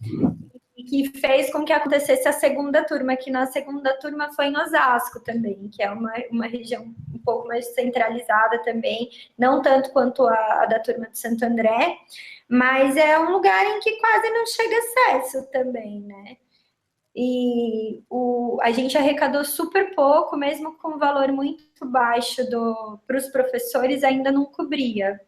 E que fez com que acontecesse a segunda turma, que na segunda turma foi em Osasco também, que é uma região um pouco mais centralizada também, não tanto quanto a da turma de Santo André, mas é um lugar em que quase não chega acesso também, né? E a gente arrecadou super pouco, mesmo com um valor muito baixo para os professores, ainda não cobria.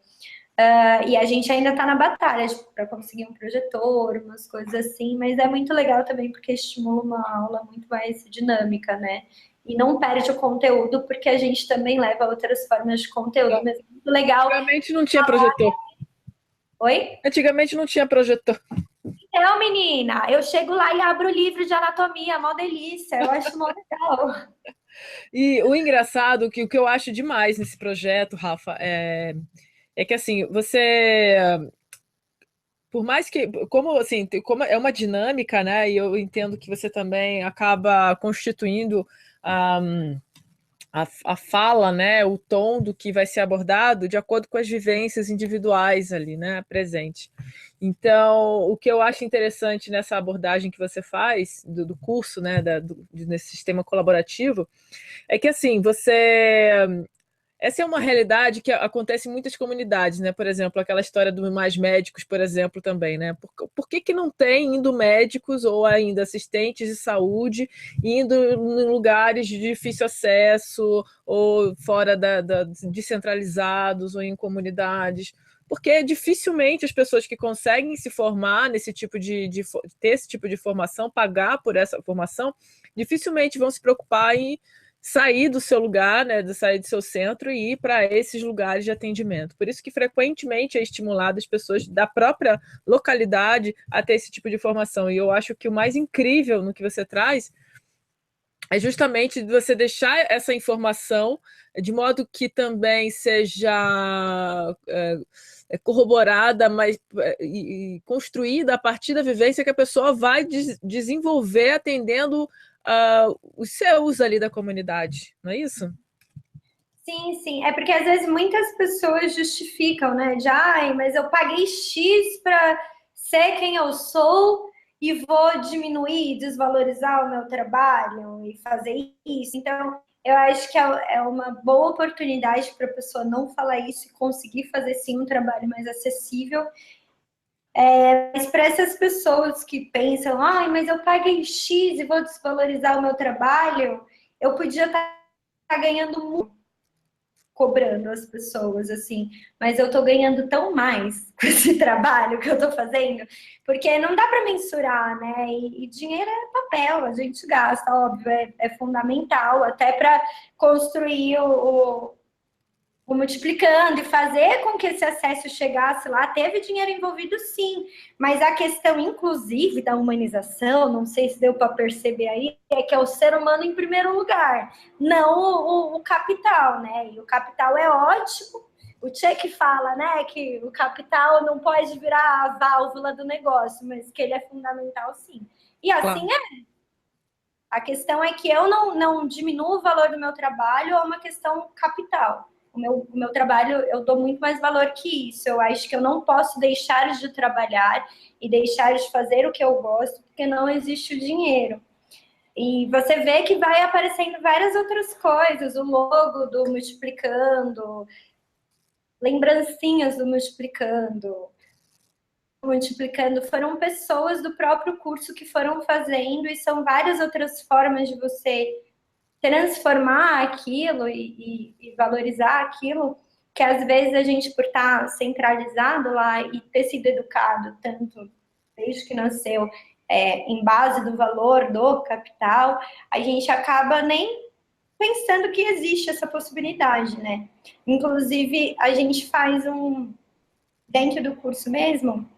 E a gente ainda está na batalha para conseguir um projetor, umas coisas assim, mas é muito legal também porque estimula uma aula muito mais dinâmica, né? E não perde o conteúdo, porque a gente também leva outras formas de conteúdo, mas é muito legal. Antigamente não tinha projetor. Oi? Antigamente não tinha projetor. Então, menina, eu chego lá e abro o livro de anatomia, mó delícia, eu acho mó legal. E o engraçado, que o que eu acho demais nesse projeto, Rafa, é que assim, você, por mais que, como assim, como é uma dinâmica, né? E eu entendo que você também acaba constituindo a fala, né, o tom do que vai ser abordado de acordo com as vivências individuais ali, né, presente. Então, o que eu acho interessante nessa abordagem que você faz do curso, né, nesse sistema colaborativo, é que assim, essa é uma realidade que acontece em muitas comunidades, né? Por exemplo, aquela história dos mais médicos, por exemplo, também, né? Por que que não tem indo médicos ou ainda assistentes de saúde indo em lugares de difícil acesso ou fora descentralizados ou em comunidades? Porque dificilmente as pessoas que conseguem se formar nesse tipo ter esse tipo de formação, pagar por essa formação, dificilmente vão se preocupar em sair do seu lugar, né, de sair do seu centro e ir para esses lugares de atendimento. Por isso que frequentemente é estimulado as pessoas da própria localidade a ter esse tipo de formação. E eu acho que o mais incrível no que você traz é justamente você deixar essa informação de modo que também seja corroborada, mas e construída a partir da vivência que a pessoa vai desenvolver atendendo os seus ali da comunidade, não é isso? Sim, sim. É porque às vezes muitas pessoas justificam, né? De, ai, mas eu paguei X para ser quem eu sou e vou diminuir, desvalorizar o meu trabalho e fazer isso. Então, eu acho que é uma boa oportunidade para a pessoa não falar isso e conseguir fazer sim um trabalho mais acessível. Mas para essas pessoas que pensam, ai, mas eu paguei X e vou desvalorizar o meu trabalho, eu podia estar ganhando muito cobrando as pessoas, assim, mas eu tô ganhando tão mais com esse trabalho que eu tô fazendo, porque não dá para mensurar, né? E dinheiro é papel, a gente gasta, óbvio, é fundamental até para construir o multiplicando e fazer com que esse acesso chegasse lá, teve dinheiro envolvido sim, mas a questão, inclusive, da humanização, não sei se deu para perceber aí, é que é o ser humano em primeiro lugar, não o capital, né? E o capital é ótimo, o Tchek fala, né, que o capital não pode virar a válvula do negócio, mas que ele é fundamental sim. E assim Claro. é. A questão é que eu não diminuo o valor do meu trabalho, é uma questão capital. O meu trabalho, eu dou muito mais valor que isso. Eu acho que eu não posso deixar de trabalhar e deixar de fazer o que eu gosto, porque não existe o dinheiro. E você vê que vai aparecendo várias outras coisas, o logo do Multiplicando, lembrancinhas do Multiplicando, foram pessoas do próprio curso que foram fazendo, e são várias outras formas de você transformar aquilo e valorizar aquilo, que às vezes a gente, por estar centralizado lá e ter sido educado tanto desde que nasceu em base do valor do capital, a gente acaba nem pensando que existe essa possibilidade, né? Inclusive, a gente faz dentro do curso mesmo,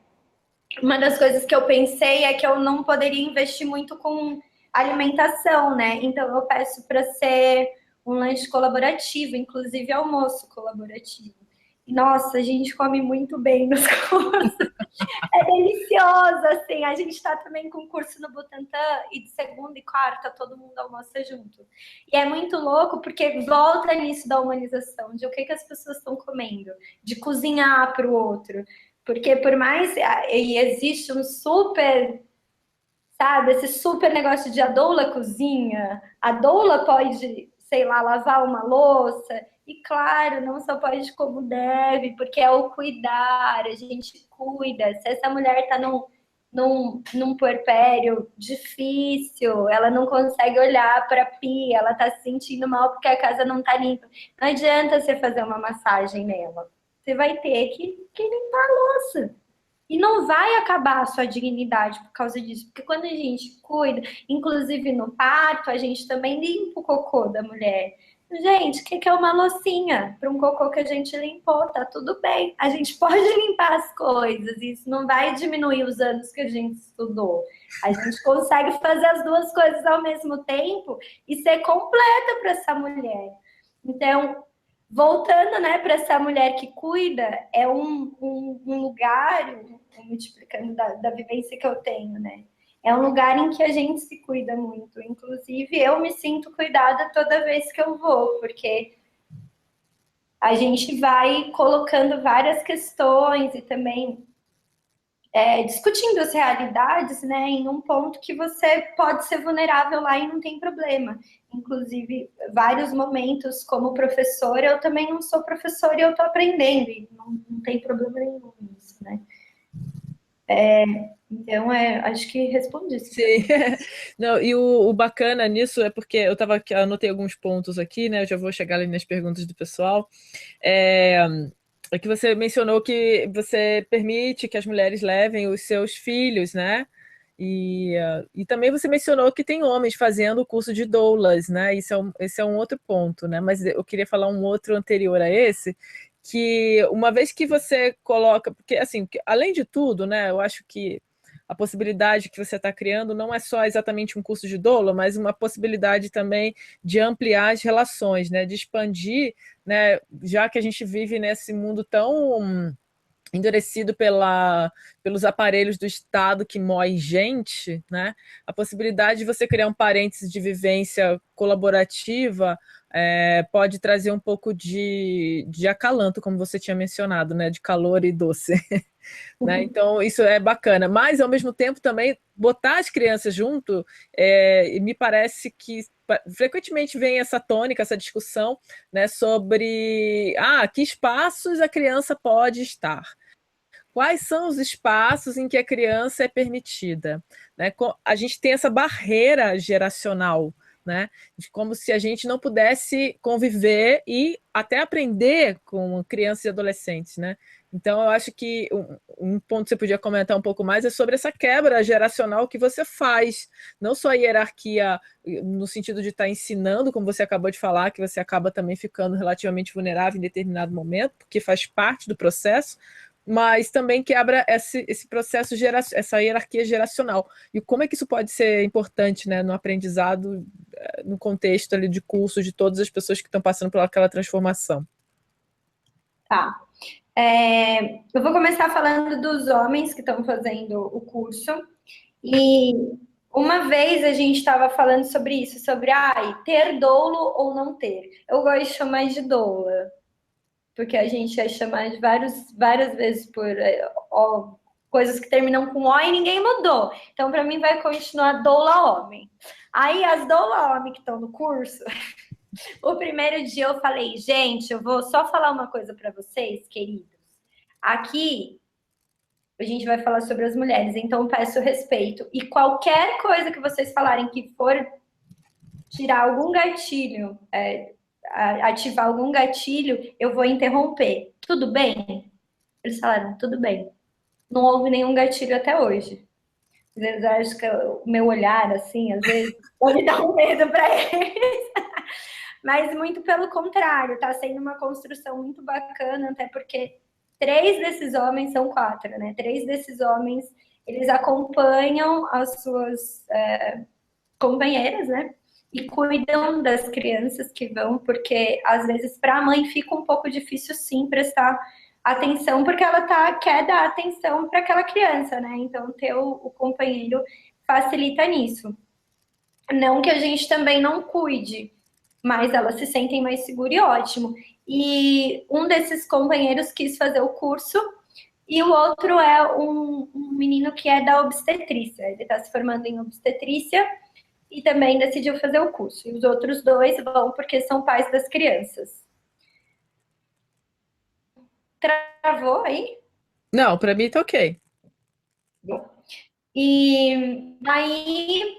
uma das coisas que eu pensei é que eu não poderia investir muito com alimentação, né? Então eu peço para ser um lanche colaborativo, inclusive almoço colaborativo. E, nossa, a gente come muito bem nos cursos. É delicioso, assim. A gente está também com curso no Butantã e de segunda e quarta todo mundo almoça junto. E é muito louco porque volta nisso da humanização, de o que as pessoas estão comendo, de cozinhar para o outro. Porque por mais e existe um super, sabe, esse super negócio de a doula cozinha, a doula pode, sei lá, lavar uma louça, e claro, não só pode como deve, porque é o cuidar, a gente cuida. Se essa mulher tá num puerpério difícil, ela não consegue olhar para a pia, ela tá se sentindo mal porque a casa não tá limpa. Não adianta você fazer uma massagem nela. você vai ter que limpar a louça. E não vai acabar a sua dignidade por causa disso. Porque quando a gente cuida, inclusive no parto, a gente também limpa o cocô da mulher. Gente, o que é uma loucinha para um cocô que a gente limpou? Tá tudo bem. A gente pode limpar as coisas. Isso não vai diminuir os anos que a gente estudou. A gente consegue fazer as duas coisas ao mesmo tempo e ser completa para essa mulher. Então, voltando, né, para essa mulher que cuida, é um lugar, multiplicando da vivência que eu tenho, né? É um lugar em que a gente se cuida muito. Inclusive, eu me sinto cuidada toda vez que eu vou, porque a gente vai colocando várias questões e também discutindo as realidades, né, em um ponto que você pode ser vulnerável lá e não tem problema. Inclusive, vários momentos como professora, eu também não sou professora e eu estou aprendendo, e não tem problema nenhum nisso, né? Então, acho que respondi isso. Sim. Não, e o bacana nisso é porque eu anotei alguns pontos aqui, né? Eu já vou chegar ali nas perguntas do pessoal. É, é que você mencionou que você permite que as mulheres levem os seus filhos, né? E também você mencionou que tem homens fazendo o curso de doulas, né? Esse é um outro ponto, né? Mas eu queria falar um outro anterior a esse, que uma vez que você coloca, porque assim, além de tudo, né? Eu acho que a possibilidade que você está criando não é só exatamente um curso de doula, mas uma possibilidade também de ampliar as relações, né? De expandir, né? Já que a gente vive nesse mundo tão endurecido pelos aparelhos do Estado que moem gente, né? A possibilidade de você criar um parênteses de vivência colaborativa pode trazer um pouco de acalanto, como você tinha mencionado, né? De calor e doce. Né? Então, isso é bacana. Mas, ao mesmo tempo, também botar as crianças junto, me parece que frequentemente vem essa tônica, essa discussão, né, sobre que espaços a criança pode estar. Quais são os espaços em que a criança é permitida? Né? A gente tem essa barreira geracional, né? De como se a gente não pudesse conviver e até aprender com crianças e adolescentes, né? Então, eu acho que um ponto que você podia comentar um pouco mais é sobre essa quebra geracional que você faz, não só a hierarquia no sentido de estar ensinando, como você acabou de falar, que você acaba também ficando relativamente vulnerável em determinado momento, porque faz parte do processo, mas também quebra esse processo, essa hierarquia geracional. E como é que isso pode ser importante, né, no aprendizado, no contexto ali de curso de todas as pessoas que estão passando por aquela transformação? Tá. Eu vou começar falando dos homens que estão fazendo o curso. E uma vez a gente estava falando sobre isso, sobre ter dolo ou não ter. Eu gosto de chamar de doula, porque a gente ia chamar de várias vezes por coisas que terminam com O e ninguém mudou. Então, para mim, vai continuar doula homem. Aí, as doula homem que estão no curso, o primeiro dia eu falei, gente, eu vou só falar uma coisa para vocês, queridos. Aqui a gente vai falar sobre as mulheres, então peço respeito. E qualquer coisa que vocês falarem que for tirar algum gatilho, ativar algum gatilho, eu vou interromper. Tudo bem? Eles falaram, tudo bem. Não houve nenhum gatilho até hoje. Às vezes eu acho que o meu olhar, assim, às vezes, pode dar um medo para eles. Mas muito pelo contrário, tá sendo uma construção muito bacana, até porque 3 desses homens são 4, né? 3 desses homens, eles acompanham as suas companheiras, né? E cuidam das crianças que vão, porque às vezes para a mãe fica um pouco difícil sim prestar atenção, porque ela quer dar atenção para aquela criança, né? Então ter o companheiro facilita nisso. Não que a gente também não cuide, mas elas se sentem mais seguras e ótimo. E um desses companheiros quis fazer o curso e o outro é um menino que é da obstetrícia. Ele está se formando em obstetrícia e também decidiu fazer o curso. E os outros 2 vão porque são pais das crianças. Travou aí? Não, para mim tá ok. E aí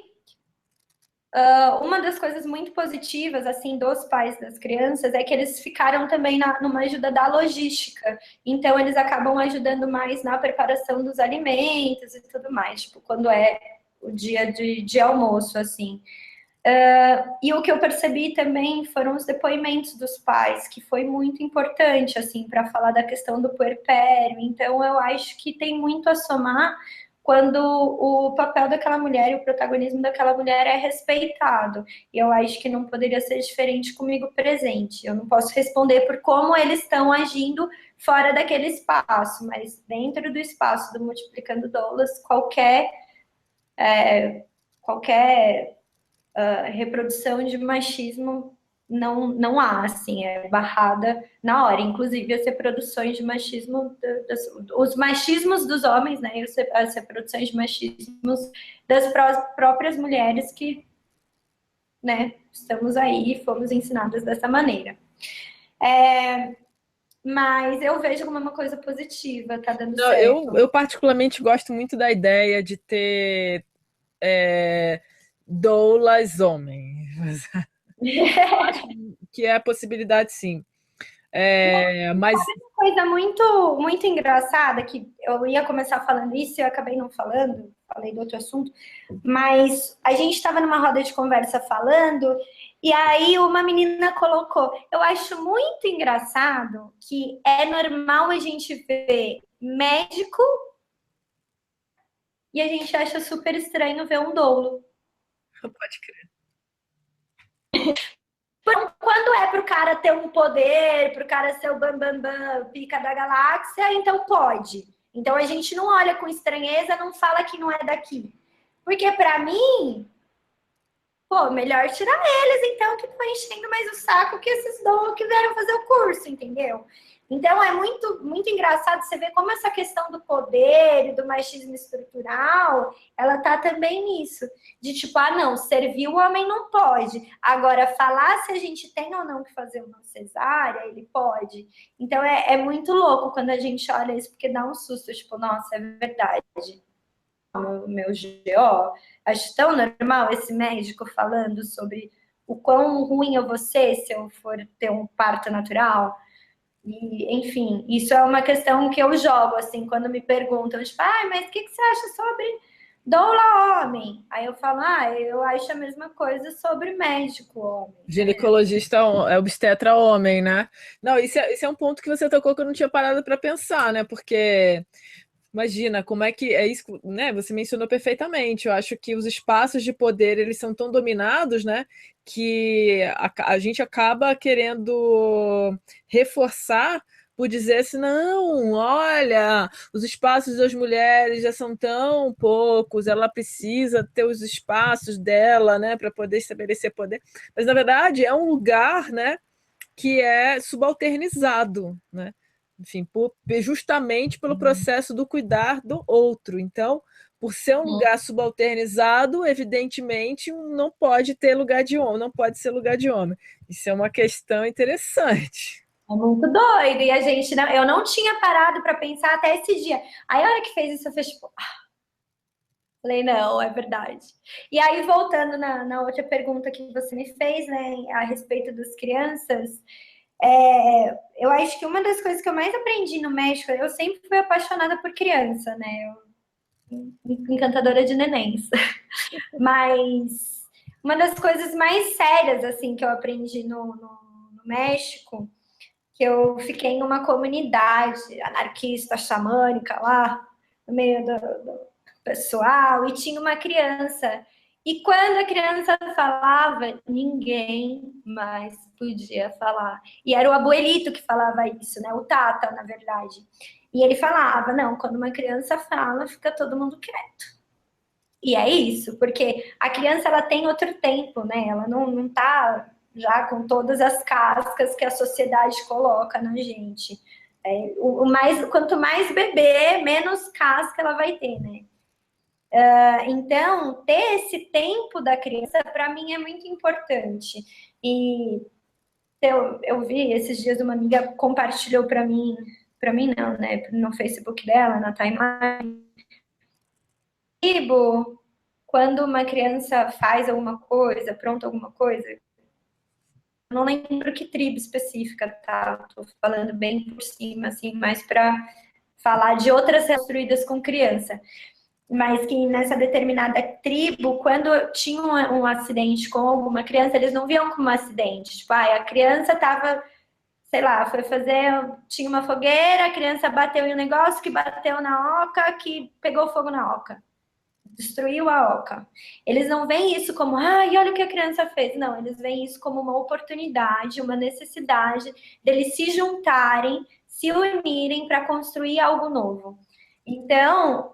Uma das coisas muito positivas, assim, dos pais das crianças é que eles ficaram também numa ajuda da logística. Então, eles acabam ajudando mais na preparação dos alimentos e tudo mais, tipo, quando é o dia de almoço, assim. E o que eu percebi também foram os depoimentos dos pais, que foi muito importante, assim, para falar da questão do puerpério. Então, eu acho que tem muito a somar quando o papel daquela mulher e o protagonismo daquela mulher é respeitado. E eu acho que não poderia ser diferente comigo presente. Eu não posso responder por como eles estão agindo fora daquele espaço, mas dentro do espaço do Multiplicando Doulas, qualquer reprodução de machismo não há, assim, é barrada na hora. Inclusive, as reproduções de machismo, os machismos dos homens, né, e as reproduções de machismos das próprias mulheres que, né, estamos aí e fomos ensinadas dessa maneira. Mas eu vejo como uma coisa positiva, tá dando Não, certo. eu particularmente gosto muito da ideia de ter doulas homens. Acho que é a possibilidade, sim. Mas Coisa muito engraçada que eu ia começar falando isso e eu acabei não falando, falei do outro assunto, mas a gente estava numa roda de conversa falando e aí uma menina colocou, eu acho muito engraçado que é normal a gente ver médico e a gente acha super estranho ver um doulo. pode crer. Quando é pro cara ter um poder, pro cara ser o bambambam, pica da galáxia, então pode. Então a gente não olha com estranheza, não fala que não é daqui. Porque para mim, pô, melhor tirar eles então que estão enchendo mais o saco que esses dons que vieram fazer o curso, entendeu? Então é muito engraçado você ver como essa questão do poder e do machismo estrutural, ela tá também nisso, de tipo, ah não, servir o homem não pode. Agora, falar se a gente tem ou não que fazer uma cesárea, ele pode. Então é muito louco quando a gente olha isso, porque dá um susto, tipo, nossa, é verdade. Meu GO, acho tão normal esse médico falando sobre o quão ruim eu vou ser se eu for ter um parto natural. E, enfim, isso é uma questão que eu jogo, assim, quando me perguntam, tipo, ah, mas o que você acha sobre doula homem? Aí eu falo, ah, eu acho a mesma coisa sobre médico homem, né? Ginecologista é obstetra homem, né? Não, isso é um ponto que você tocou que eu não tinha parado para pensar, né? Porque imagina como é que é isso, né? Você mencionou perfeitamente. Eu acho que os espaços de poder eles são tão dominados, né? Que a gente acaba querendo reforçar por dizer assim, não, olha, os espaços das mulheres já são tão poucos, ela precisa ter os espaços dela, né, para poder estabelecer poder. Mas na verdade é um lugar, né, que é subalternizado, né? Enfim, justamente pelo processo do cuidar do outro. Então, por ser um lugar subalternizado, evidentemente não pode ter lugar de homem, não pode ser lugar de homem. Isso é uma questão interessante. É muito doido. E a gente, eu não tinha parado para pensar até esse dia. Aí a hora que fez isso, eu fiz tipo, falei, não, é verdade. E aí, voltando na outra pergunta que você me fez, né, a respeito das crianças, eu acho que uma das coisas que eu mais aprendi no México, eu sempre fui apaixonada por criança, né? Encantadora de nenéns. Mas uma das coisas mais sérias, assim, que eu aprendi no México, que eu fiquei em uma comunidade anarquista, xamânica lá, no meio do pessoal, e tinha uma criança. E quando a criança falava, ninguém mais podia falar. E era o abuelito que falava isso, né? O Tata, na verdade. E ele falava, não, quando uma criança fala, fica todo mundo quieto. E é isso, porque a criança ela tem outro tempo, né? Ela não tá já com todas as cascas que a sociedade coloca na gente. Quanto mais bebê, menos casca ela vai ter, né? Então, ter esse tempo da criança, para mim, é muito importante. E eu vi esses dias uma amiga compartilhou para mim não, né? No Facebook dela, na timeline, quando uma criança faz alguma coisa, pronta alguma coisa, não lembro que tribo específica, tá? Tô falando bem por cima, assim, mais para falar de outras construídas com criança. Mas que nessa determinada tribo, quando tinha um acidente com alguma criança, eles não viam como um acidente. Tipo, a criança tava, sei lá, foi fazer, tinha uma fogueira, a criança bateu em um negócio que bateu na oca, que pegou fogo na oca. Destruiu a oca. Eles não veem isso como, ai, olha o que a criança fez. Não, eles veem isso como uma oportunidade, uma necessidade deles se juntarem, se unirem para construir algo novo. Então,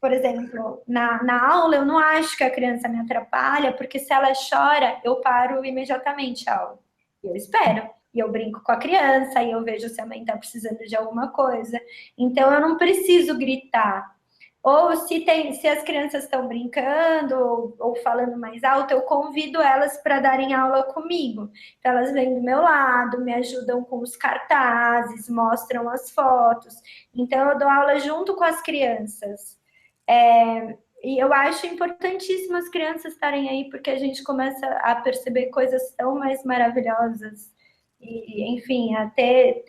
por exemplo, na aula, eu não acho que a criança me atrapalha, porque se ela chora, eu paro imediatamente a aula. Eu espero. E eu brinco com a criança, e eu vejo se a mãe está precisando de alguma coisa. Então, eu não preciso gritar. Ou se as crianças estão brincando ou falando mais alto, eu convido elas para darem aula comigo. Então, elas vêm do meu lado, me ajudam com os cartazes, mostram as fotos. Então, eu dou aula junto com as crianças. E eu acho importantíssimo as crianças estarem aí, porque a gente começa a perceber coisas tão mais maravilhosas. E, enfim, a ter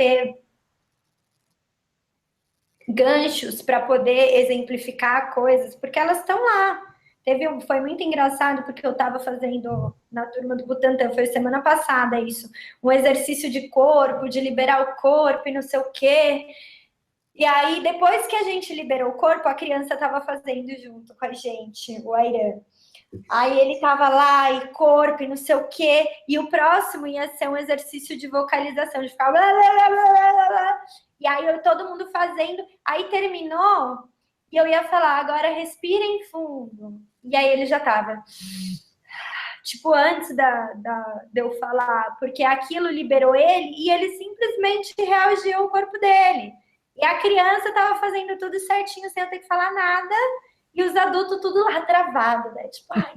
ganchos para poder exemplificar coisas, porque elas estão lá. Foi muito engraçado, porque eu estava fazendo na turma do Butantan, foi semana passada isso, um exercício de corpo, de liberar o corpo e não sei o quê. E aí, depois que a gente liberou o corpo, a criança estava fazendo junto com a gente, o Airan. Aí ele tava lá, e corpo, e não sei o quê. E o próximo ia ser um exercício de vocalização, de ficar... Blá, blá, blá, blá, blá, blá. E aí todo mundo fazendo. Aí terminou, e eu ia falar, agora respirem fundo. E aí ele já tava... Tipo, antes de eu falar, porque aquilo liberou ele, e ele simplesmente reagiu ao corpo dele. E a criança tava fazendo tudo certinho, sem eu ter que falar nada, e os adultos tudo lá travado, né? Tipo, ai,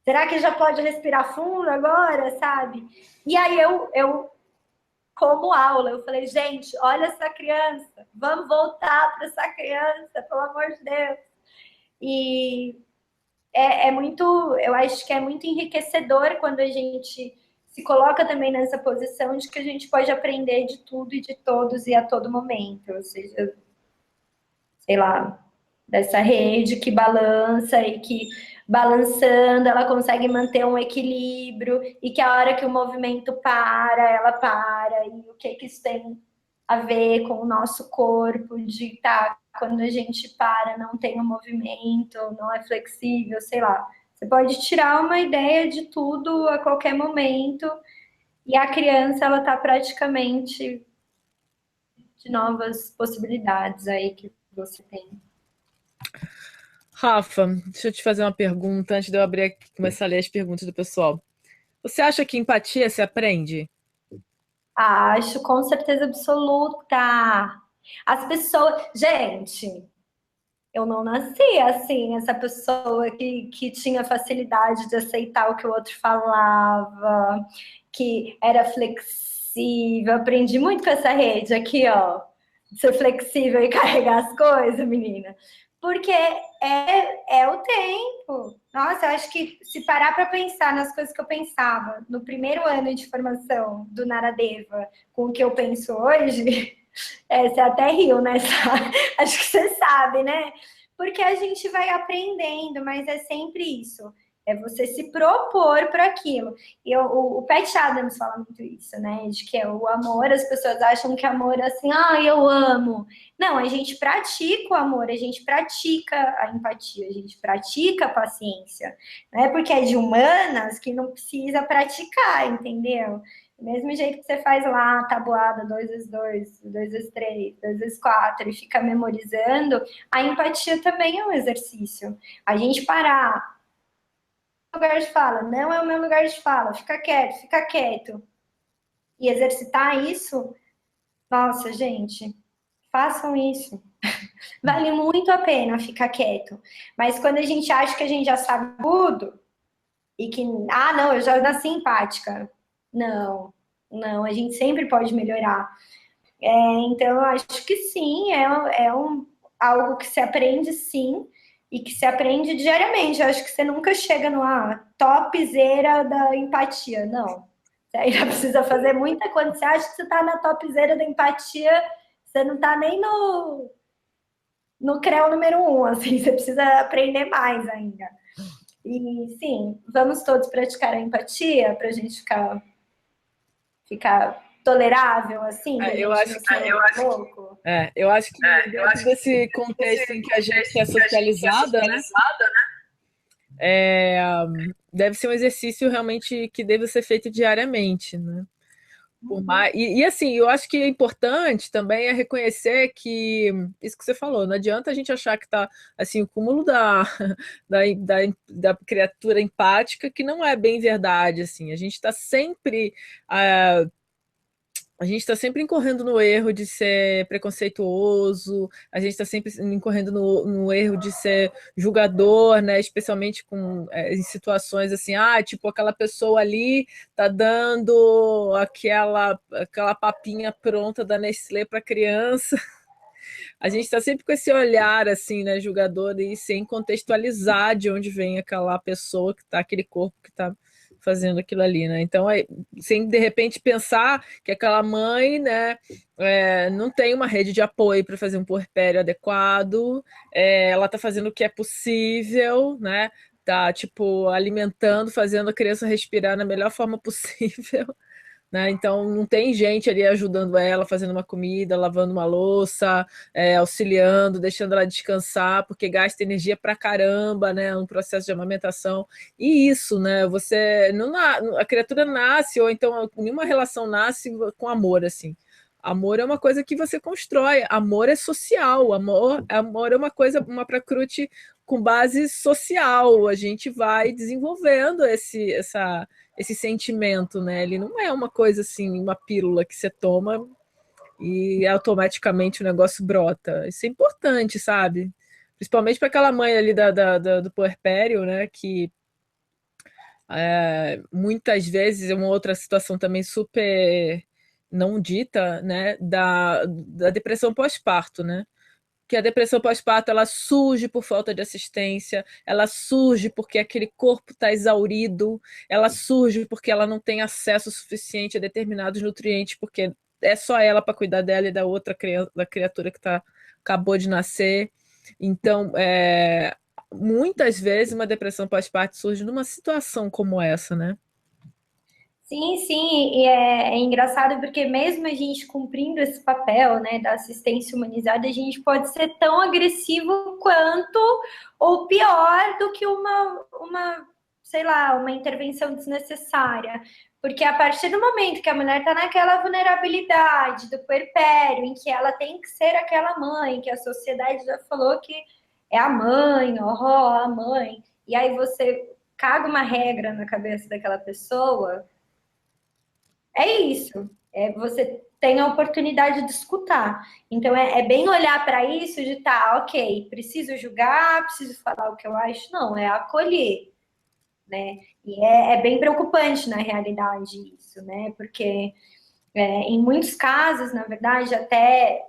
será que já pode respirar fundo agora, sabe? E aí eu como aula, eu falei, gente, olha essa criança, vamos voltar para essa criança, pelo amor de Deus. E é muito, eu acho que é muito enriquecedor quando a gente se coloca também nessa posição de que a gente pode aprender de tudo e de todos e a todo momento, ou seja, sei lá, dessa rede que balança e que balançando ela consegue manter um equilíbrio e que a hora que o movimento para, ela para, e o que isso tem a ver com o nosso corpo, de tá, quando a gente para, não tem um movimento, não é flexível, sei lá. Você pode tirar uma ideia de tudo a qualquer momento, e a criança, ela tá praticamente de novas possibilidades aí que você tem. Rafa, deixa eu te fazer uma pergunta antes de eu abrir, começar a ler as perguntas do pessoal. Você acha que empatia se aprende? Acho, com certeza absoluta. As pessoas. Gente, eu não nasci assim, essa pessoa que tinha facilidade de aceitar o que o outro falava, que era flexível. Aprendi muito com essa rede aqui, ó. De ser flexível e carregar as coisas, menina. Porque é o tempo. Nossa, eu acho que se parar para pensar nas coisas que eu pensava no primeiro ano de formação do Naradeva com o que eu penso hoje, você até riu, né? Acho que você sabe, né? Porque a gente vai aprendendo, mas é sempre isso. É você se propor para aquilo. E o Pat Adams fala muito isso, né? De que é o amor, as pessoas acham que amor é assim, eu amo. Não, a gente pratica o amor, a gente pratica a empatia, a gente pratica a paciência. Não é porque é de humanas que não precisa praticar, entendeu? Do mesmo jeito que você faz lá a tabuada 2 vezes 2, 2 vezes 3, 2 vezes 4 e fica memorizando, a empatia também é um exercício. A gente parar lugar de fala, não é o meu lugar de fala, fica quieto. E exercitar isso, nossa, gente, façam isso. Vale muito a pena ficar quieto. Mas quando a gente acha que a gente já sabe tudo, e que, não, eu já nasci empática. Não, não, a gente sempre pode melhorar. Então, eu acho que sim, algo que se aprende sim, e que se aprende diariamente. Eu acho que você nunca chega no topzera da empatia, não. Você ainda precisa fazer muita. Quando você acha que você está na topzera da empatia, você não está nem no CREO número 1, assim, você precisa aprender mais ainda. E sim, vamos todos praticar a empatia para a gente ficar tolerável, assim, da Eu gente acho não ser louco. eu acho que dentro desse contexto em que a gente é socializada, né? Deve ser um exercício realmente que deve ser feito diariamente, né? Assim, eu acho que é importante também é reconhecer que isso que você falou, não adianta a gente achar que está assim, o cúmulo da criatura empática, que não é bem verdade. Assim, a gente está sempre incorrendo no erro de ser preconceituoso, a gente está sempre incorrendo no erro de ser julgador, né? Especialmente em situações assim, tipo, aquela pessoa ali tá dando aquela papinha pronta da Nestlé para criança. A gente está sempre com esse olhar assim, né, julgador, e sem contextualizar de onde vem aquela pessoa que está, aquele corpo que está fazendo aquilo ali, né? Então, sem de repente pensar que aquela mãe, né, não tem uma rede de apoio para fazer um puerpério adequado, ela está fazendo o que é possível, né? Tá, tipo, alimentando, fazendo a criança respirar na melhor forma possível, né? Então não tem gente ali ajudando ela, fazendo uma comida, lavando uma louça, auxiliando, deixando ela descansar, porque gasta energia pra caramba, né? Um processo de amamentação. E isso, né? Você não a criatura nasce, ou então nenhuma relação nasce com amor, assim. Amor é uma coisa que você constrói, amor é social, amor é uma coisa, uma pracrute com base social. A gente vai desenvolvendo esse sentimento, né? Ele não é uma coisa assim, uma pílula que você toma e automaticamente o negócio brota. Isso é importante, sabe? Principalmente para aquela mãe ali do puerpério, né? Que muitas vezes é uma outra situação também super não dita, né? Da depressão pós-parto, né? Que a depressão pós-parto ela surge por falta de assistência, ela surge porque aquele corpo está exaurido, ela surge porque ela não tem acesso suficiente a determinados nutrientes, porque é só ela para cuidar dela e da outra criança, da criatura que acabou de nascer. Então, muitas vezes uma depressão pós-parto surge numa situação como essa, né? Sim, sim, e é engraçado porque mesmo a gente cumprindo esse papel, né, da assistência humanizada, a gente pode ser tão agressivo quanto ou pior do que sei lá, uma intervenção desnecessária. Porque a partir do momento que a mulher está naquela vulnerabilidade do puerpério, em que ela tem que ser aquela mãe, que a sociedade já falou que é a mãe, ó, a mãe, e aí você caga uma regra na cabeça daquela pessoa. É isso. Você tem a oportunidade de escutar. Então, é bem olhar para isso de ok, preciso julgar, preciso falar o que eu acho. Não, é acolher, né? E é bem preocupante, na realidade, isso, né? Porque em muitos casos, na verdade, até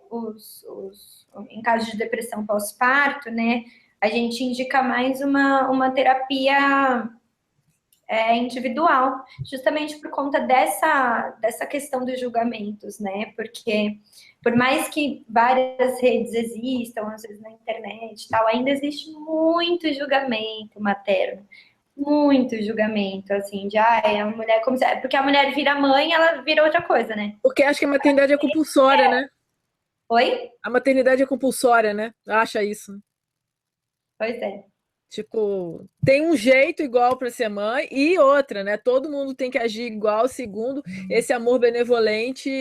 em casos de depressão pós-parto, né? A gente indica mais uma terapia individual, justamente por conta dessa questão dos julgamentos, né? Porque por mais que várias redes existam, às vezes na internet e tal, ainda existe muito julgamento materno. Muito julgamento, assim, de a mulher como se... Porque a mulher vira mãe, ela vira outra coisa, né? Porque acho que a maternidade é compulsória, né? Oi? A maternidade é compulsória, né? Acha isso. Pois é. Tipo, tem um jeito igual para ser mãe e outra, né? Todo mundo tem que agir igual, segundo esse amor benevolente,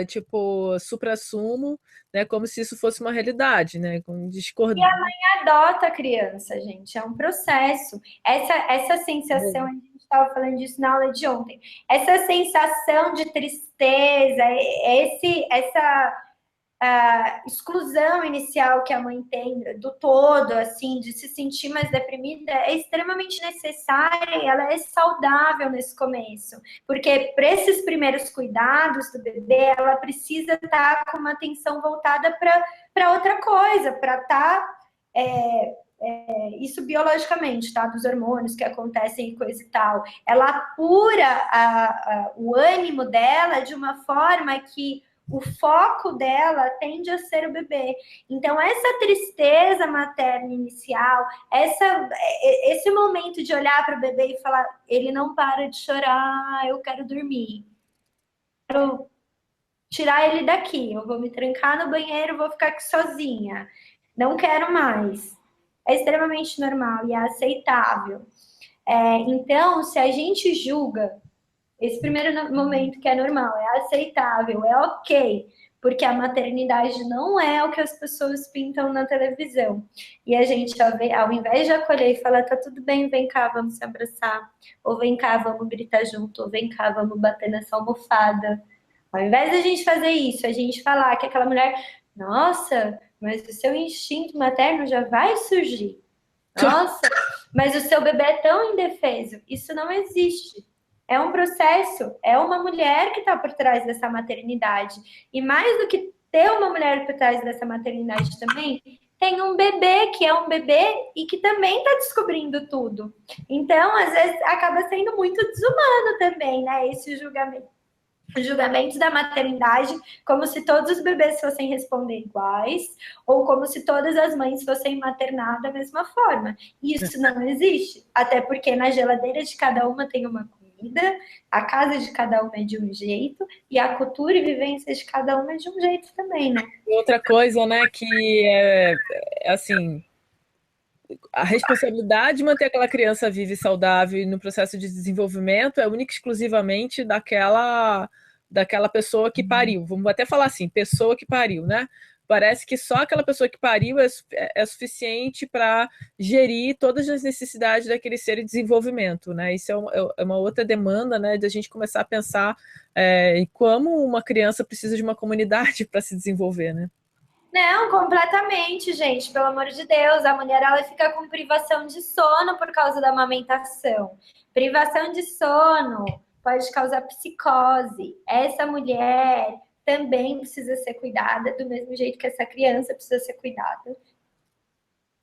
tipo, suprassumo, né? Como se isso fosse uma realidade, né? Com E a discordância. mãe adota a criança, gente, é um processo. Essa sensação, a gente estava falando disso na aula de ontem, essa sensação de tristeza, essa exclusão inicial que a mãe tem do todo, assim, de se sentir mais deprimida, é extremamente necessária e ela é saudável nesse começo. Porque para esses primeiros cuidados do bebê, ela precisa estar com uma atenção voltada para outra coisa, para estar isso biologicamente, tá? Dos hormônios que acontecem e coisa e tal. Ela apura o ânimo dela de uma forma que o foco dela tende a ser o bebê. Então, essa tristeza materna inicial, esse momento de olhar para o bebê e falar, ele não para de chorar, eu quero dormir. Quero tirar ele daqui, eu vou me trancar no banheiro, vou ficar aqui sozinha. Não quero mais. É extremamente normal e é aceitável. Então, se a gente julga esse primeiro momento que é normal, é aceitável, é ok, porque a maternidade não é o que as pessoas pintam na televisão. E a gente, ao invés de acolher e falar, tá tudo bem, vem cá, vamos se abraçar, ou vem cá, vamos gritar junto, ou vem cá, vamos bater nessa almofada. Ao invés de a gente fazer isso, a gente falar que aquela mulher, nossa, mas o seu instinto materno já vai surgir. Nossa, mas o seu bebê é tão indefeso. Isso não existe. É um processo, é uma mulher que está por trás dessa maternidade. E mais do que ter uma mulher por trás dessa maternidade também, tem um bebê que é um bebê e que também está descobrindo tudo. Então, às vezes, acaba sendo muito desumano também, né? Esse julgamento. Os julgamentos da maternidade, como se todos os bebês fossem responder iguais, ou como se todas as mães fossem maternar da mesma forma. Isso não existe, até porque na geladeira de cada uma tem uma comida, a casa de cada uma é de um jeito, e a cultura e vivência de cada uma é de um jeito também, né? Outra coisa, né, que é assim, a responsabilidade de manter aquela criança viva e saudável e no processo de desenvolvimento é única e exclusivamente daquela pessoa que pariu. Vamos até falar assim, pessoa que pariu, né? Parece que só aquela pessoa que pariu é suficiente para gerir todas as necessidades daquele ser em desenvolvimento, né? Isso é uma outra demanda, né, de a gente começar a pensar em como uma criança precisa de uma comunidade para se desenvolver, né? Não, completamente, gente. Pelo amor de Deus, a mulher ela fica com privação de sono por causa da amamentação. Privação de sono pode causar psicose. Essa mulher também precisa ser cuidada do mesmo jeito que essa criança precisa ser cuidada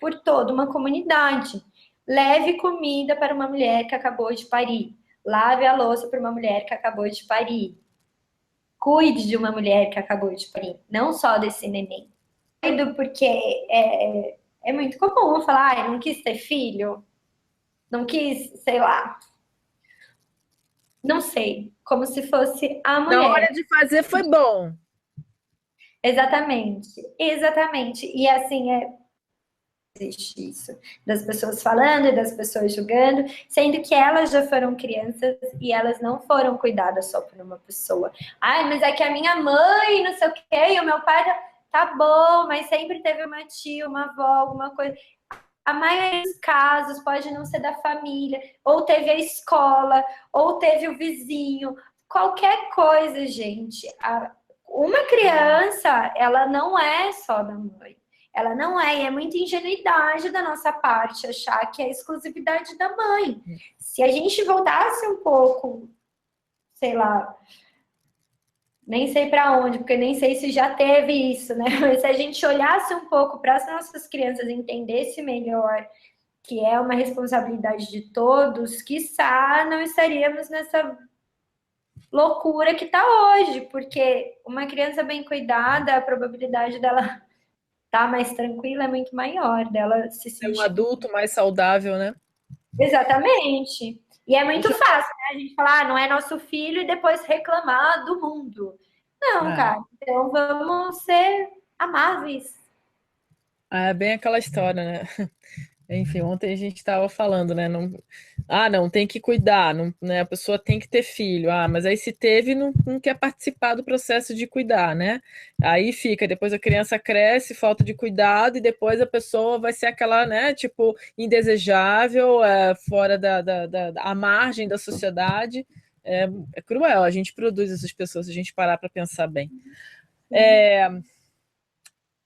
por toda uma comunidade. Leve comida para uma mulher que acabou de parir. Lave a louça para uma mulher que acabou de parir. Cuide de uma mulher que acabou de parir, não só desse neném. Porque é muito comum falar, não quis ter filho, não quis, sei lá, não sei, como se fosse a Na hora mulher. de fazer foi bom. Exatamente, exatamente. E assim, existe isso, das pessoas falando e das pessoas julgando, sendo que elas já foram crianças e elas não foram cuidadas só por uma pessoa. Ai, mas é que a minha mãe, não sei o quê, e o meu pai tá bom, mas sempre teve uma tia, uma avó, alguma coisa. A maioria dos casos pode não ser da família, ou teve a escola, ou teve o vizinho, qualquer coisa, gente. Uma criança, ela não é só da mãe. Ela não é, e é muita ingenuidade da nossa parte achar que é exclusividade da mãe. Se a gente voltasse um pouco, sei lá, nem sei para onde, porque nem sei se já teve isso, né? Mas se a gente olhasse um pouco para as nossas crianças, entendesse melhor que é uma responsabilidade de todos, quiçá não estaríamos nessa loucura que está hoje, porque uma criança bem cuidada, a probabilidade dela estar mais tranquila é muito maior, dela se É um sentir. adulto mais saudável, né? Exatamente. E é muito Deixa eu... fácil, né? A gente falar, ah, não é nosso filho e depois reclamar do mundo. Não, cara. Então vamos ser amáveis. É bem aquela história, né? Enfim, ontem a gente estava falando, né? Não, não, tem que cuidar, não, né? A pessoa tem que ter filho. Ah, mas aí se teve, não quer participar do processo de cuidar, né? Aí fica, depois a criança cresce, falta de cuidado, e depois a pessoa vai ser aquela, né? Tipo, indesejável, fora à margem da sociedade. É cruel, a gente produz essas pessoas, se a gente parar para pensar bem.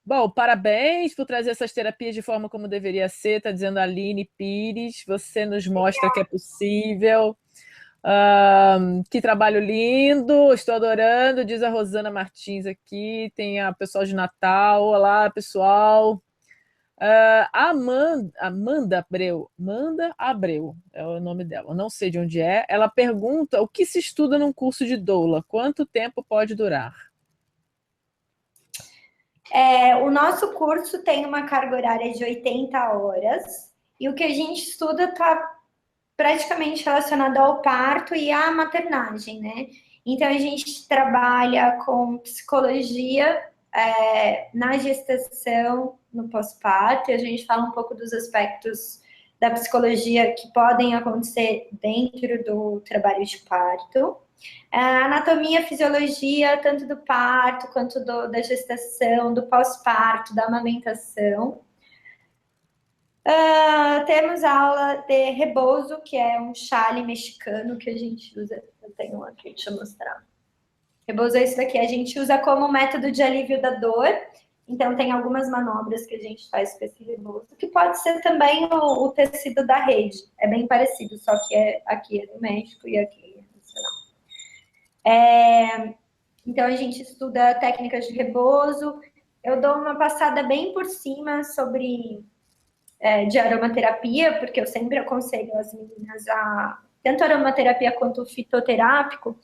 Bom, parabéns por trazer essas terapias de forma como deveria ser, está dizendo a Aline Pires. Você nos mostra que é possível. Que trabalho lindo, estou adorando, diz a Rosana Martins aqui. Tem a pessoal de Natal. Olá, pessoal. Amanda Abreu é o nome dela, não sei de onde é. Ela pergunta o que se estuda num curso de doula, quanto tempo pode durar? O nosso curso tem uma carga horária de 80 horas e o que a gente estuda está praticamente relacionado ao parto e à maternagem, né? Então a gente trabalha com psicologia na gestação, no pós-parto, e a gente fala um pouco dos aspectos da psicologia que podem acontecer dentro do trabalho de parto. Anatomia, fisiologia, tanto do parto quanto da gestação, do pós-parto, da amamentação. Temos aula de rebozo, que é um chale mexicano que a gente usa. Eu tenho um aqui, deixa eu mostrar. Rebozo é isso daqui, a gente usa como método de alívio da dor. Então, tem algumas manobras que a gente faz com esse rebozo, que pode ser também o tecido da rede. É bem parecido, só que aqui é do México e aqui é nacional. Então, a gente estuda técnicas de rebozo. Eu dou uma passada bem por cima sobre de aromaterapia, porque eu sempre aconselho as meninas tanto aromaterapia quanto fitoterápico,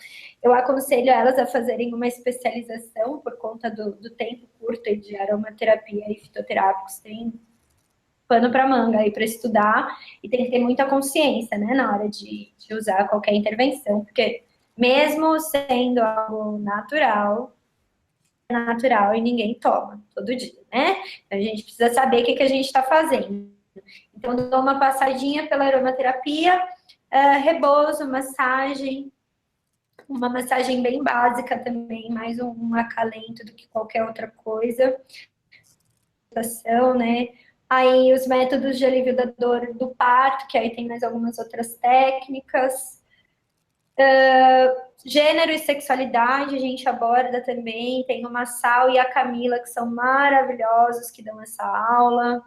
eu aconselho elas a fazerem uma especialização por conta do tempo curto de aromaterapia e fitoterápicos. Tem pano para manga aí para estudar e tem que ter muita consciência, né, na hora de usar qualquer intervenção, porque mesmo sendo algo natural, é natural e ninguém toma todo dia, né? Então, a gente precisa saber o que a gente está fazendo. Então, dou uma passadinha pela aromaterapia, rebozo, massagem, uma massagem bem básica também, mais um acalento do que qualquer outra coisa. Né? Aí os métodos de alívio da dor do parto, que aí tem mais algumas outras técnicas. Gênero e sexualidade a gente aborda também. Tem o Massal e a Camila, que são maravilhosos, que dão essa aula.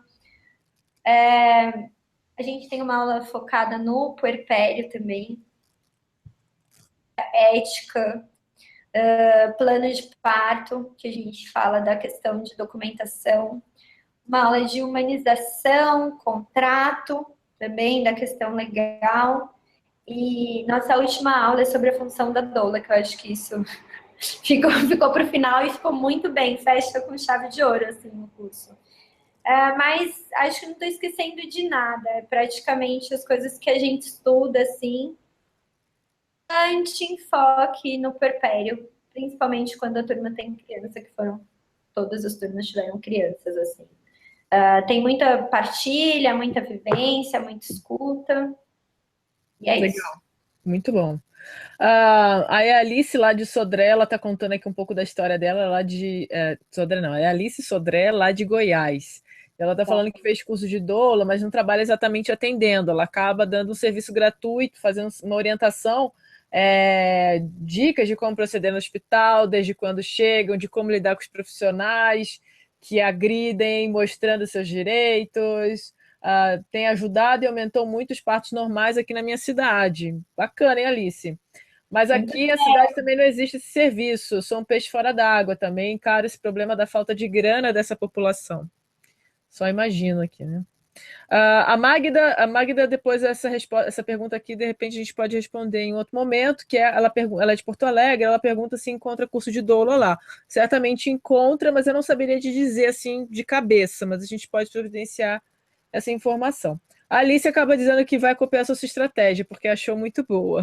A gente tem uma aula focada no puerpério também. Ética, plano de parto, que a gente fala da questão de documentação. Uma aula de humanização, contrato, também da questão legal. E nossa última aula é sobre a função da doula, que eu acho que isso ficou para o final e ficou muito bem, fecha com chave de ouro, assim, no curso. Mas acho que não estou esquecendo de nada, é praticamente as coisas que a gente estuda, assim, enfoque no puerpério, principalmente quando a turma tem criança, que todas as turmas tiveram crianças, assim. Tem muita partilha, muita vivência, muita escuta, e é Legal, isso. muito bom. Aí a Alice lá de Sodré, ela está contando aqui um pouco da história dela lá de Sodré não, é Alice Sodré lá de Goiás. Ela está falando que fez curso de doula, mas não trabalha exatamente atendendo. Ela acaba dando um serviço gratuito, fazendo uma orientação, dicas de como proceder no hospital, desde quando chegam, de como lidar com os profissionais que agridem, mostrando seus direitos. Tem ajudado e aumentou muito os partos normais aqui na minha cidade. Bacana, hein, Alice? Mas aqui na cidade também não existe esse serviço. Eu sou um peixe fora d'água também, encaro esse problema da falta de grana dessa população. Só imagino aqui, né? A Magda, depois essa pergunta aqui, de repente a gente pode responder em outro momento, que ela é de Porto Alegre, ela pergunta se encontra curso de doula lá. Certamente encontra, mas eu não saberia te dizer assim de cabeça, mas a gente pode providenciar essa informação. A Alice acaba dizendo que vai copiar essa sua estratégia, porque achou muito boa,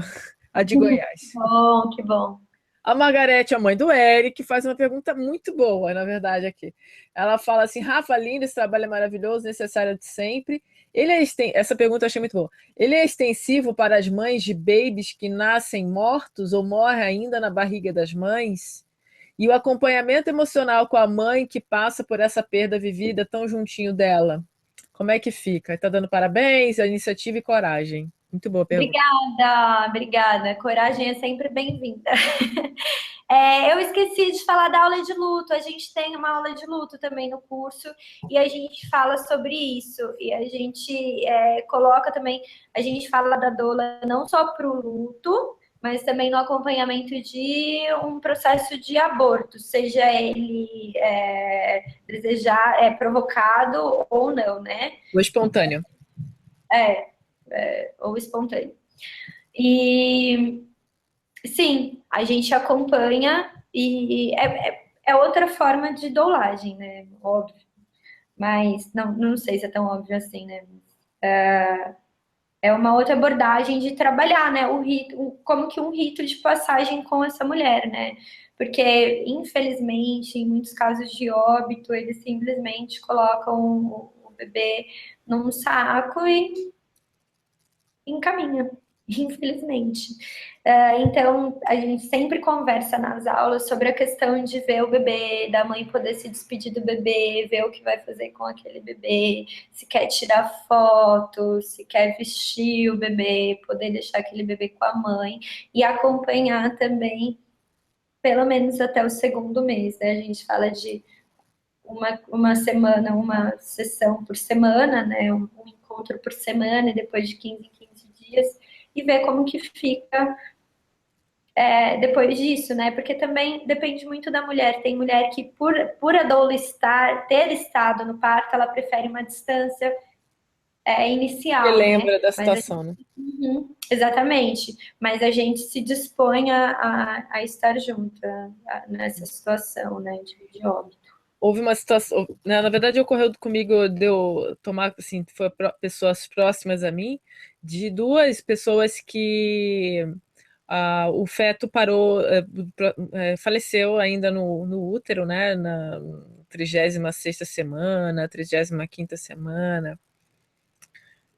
a de Goiás. Bom, que bom. A Margarete, a mãe do Eric, faz uma pergunta muito boa, na verdade, aqui. Ela fala assim: Rafa, lindo, esse trabalho é maravilhoso, necessário de sempre. Essa pergunta eu achei muito boa. Ele é extensivo para as mães de babies que nascem mortos ou morrem ainda na barriga das mães? E o acompanhamento emocional com a mãe que passa por essa perda vivida tão juntinho dela? Como é que fica? Está dando parabéns, a iniciativa e coragem. Muito boa pergunta. Obrigada. Coragem é sempre bem-vinda. Eu esqueci de falar da aula de luto. A gente tem uma aula de luto também no curso e a gente fala sobre isso. E a gente coloca também, a gente fala da doula não só para o luto, mas também no acompanhamento de um processo de aborto, seja ele provocado ou não, né? O espontâneo. Ou espontâneo. E sim, a gente acompanha e é outra forma de dolagem, né? Óbvio. Mas não sei se é tão óbvio assim, né? É uma outra abordagem de trabalhar, né? O rito, como que um rito de passagem com essa mulher, né? Porque, infelizmente, em muitos casos de óbito, eles simplesmente colocam o bebê num saco e encaminha, infelizmente. Então, a gente sempre conversa nas aulas sobre a questão de ver o bebê, da mãe poder se despedir do bebê, ver o que vai fazer com aquele bebê, se quer tirar foto, se quer vestir o bebê, poder deixar aquele bebê com a mãe e acompanhar também, pelo menos até o segundo mês, né? A gente fala de uma semana, uma sessão por semana, né? Um encontro por semana, e depois de 15 em 15 dias, e ver como que fica depois disso, né? Porque também depende muito da mulher. Tem mulher que, por a doula ter estado no parto, ela prefere uma distância Que inicial, né? lembra da Mas situação, né? exatamente. Mas a gente se dispõe a estar junto nessa situação, né? De óbito. Houve uma situação, né, na verdade ocorreu comigo de eu tomar, assim, foi pessoas próximas a mim, de duas pessoas que o feto parou, faleceu ainda no útero, né, na 36ª semana, 35ª semana,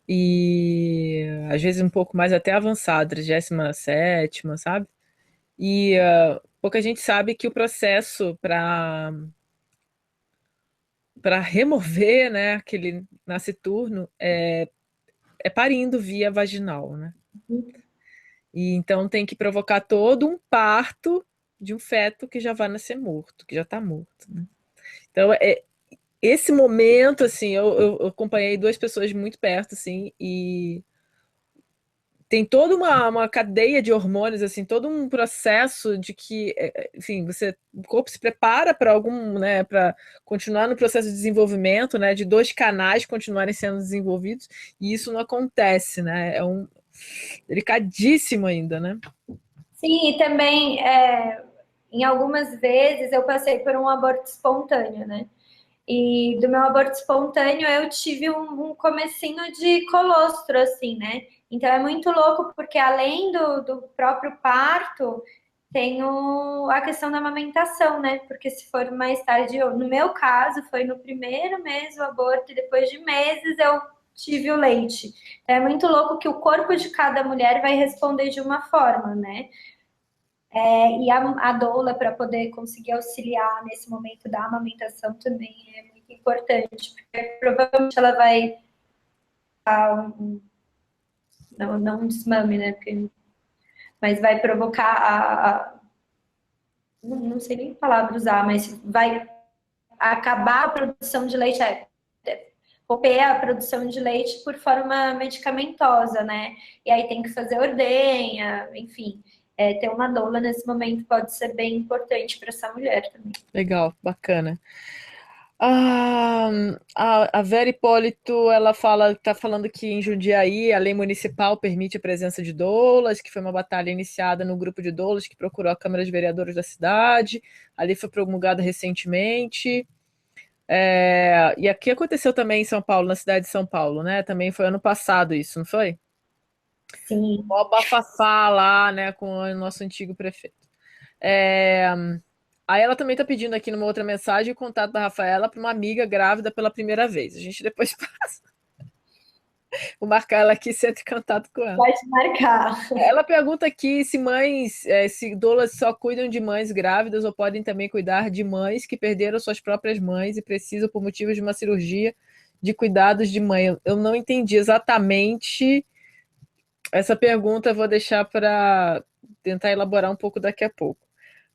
e às vezes um pouco mais até avançado, 37ª, sabe? E pouca gente sabe que o processo para remover, né, aquele nasciturno é parindo via vaginal, né? E então tem que provocar todo um parto de um feto que já vai nascer morto, que já está morto, né? Então esse momento, assim, eu acompanhei duas pessoas muito perto, assim, e tem toda uma cadeia de hormônios, assim, todo um processo de que, enfim, o corpo se prepara para algum, né, para continuar no processo de desenvolvimento, né, de dois canais continuarem sendo desenvolvidos, e isso não acontece, né, é um delicadíssimo ainda, né? Sim, e também, em algumas vezes, eu passei por um aborto espontâneo, né? E do meu aborto espontâneo eu tive um comecinho de colostro, assim, né? Então é muito louco, porque além do próprio parto, tem a questão da amamentação, né? Porque se for mais tarde, no meu caso, foi no primeiro mês o aborto, e depois de meses eu tive o leite. Então, é muito louco que o corpo de cada mulher vai responder de uma forma, né? E a doula, para poder conseguir auxiliar nesse momento da amamentação, também é muito importante, porque provavelmente ela vai não um desmame, né? Mas vai provocar não sei nem que palavra usar, mas vai acabar a produção de leite, romper a produção de leite por forma medicamentosa, né? E aí tem que fazer ordenha, enfim. Ter uma doula nesse momento pode ser bem importante para essa mulher também. Legal, bacana. Ah, a Vera Hipólito, ela está falando que em Jundiaí a lei municipal permite a presença de doulas, que foi uma batalha iniciada no grupo de doulas que procurou a Câmara de Vereadores da cidade. Ali foi promulgada recentemente. E aqui aconteceu também em São Paulo, na cidade de São Paulo, né? Também foi ano passado isso, não foi? Sim. O bafafá lá, né, com o nosso antigo prefeito. É, Aí ela também está pedindo aqui numa outra mensagem o contato da Rafaela para uma amiga grávida pela primeira vez. A gente depois passa. Vou marcar ela aqui e entre em contato com ela. Pode marcar. Ela pergunta aqui se mães, se doulas só cuidam de mães grávidas ou podem também cuidar de mães que perderam suas próprias mães e precisam, por motivos de uma cirurgia, de cuidados de mãe. Eu não entendi exatamente essa pergunta, eu vou deixar para tentar elaborar um pouco daqui a pouco.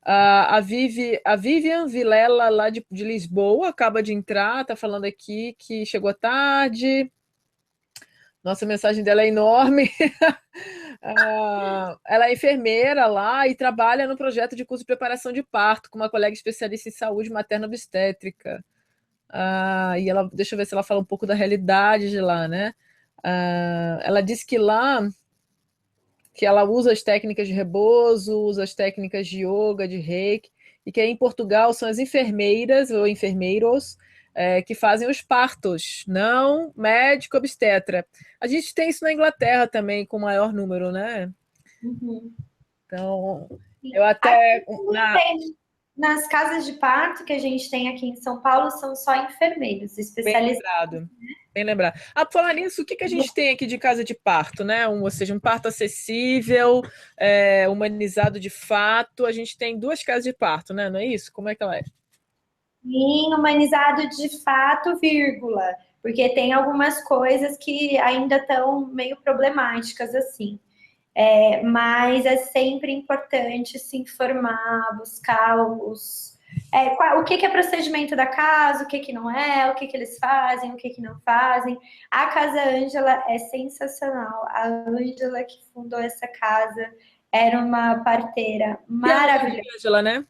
A Vivian Vilela, lá de Lisboa, acaba de entrar, está falando aqui que chegou tarde. Nossa, a mensagem dela é enorme. Ela é enfermeira lá e trabalha no projeto de curso de preparação de parto com uma colega especialista em saúde materno-obstétrica. E ela, deixa eu ver se ela fala um pouco da realidade de lá, né? Ela disse que lá que ela usa as técnicas de rebozo, usa as técnicas de yoga, de reiki, e que aí em Portugal são as enfermeiras ou enfermeiros que fazem os partos, não médico obstetra. A gente tem isso na Inglaterra também, com maior número, né? Uhum. Então, eu Aqui até. não tem. Nas casas de parto que a gente tem aqui em São Paulo são só enfermeiros Bem especializados. lembrado. Bem lembrado. Falar nisso, o que a gente tem aqui de casa de parto, né? Ou seja, um parto acessível, humanizado de fato. A gente tem duas casas de parto, né? Não é isso? Como é que ela é? E humanizado de fato, vírgula, porque tem algumas coisas que ainda estão meio problemáticas assim. Mas é sempre importante se informar, buscar o que é procedimento da casa, o que não é, o que eles fazem, o que não fazem. A Casa Ângela é sensacional. A Ângela que fundou essa casa era uma parteira E a Nova maravilhosa. Ângela, né?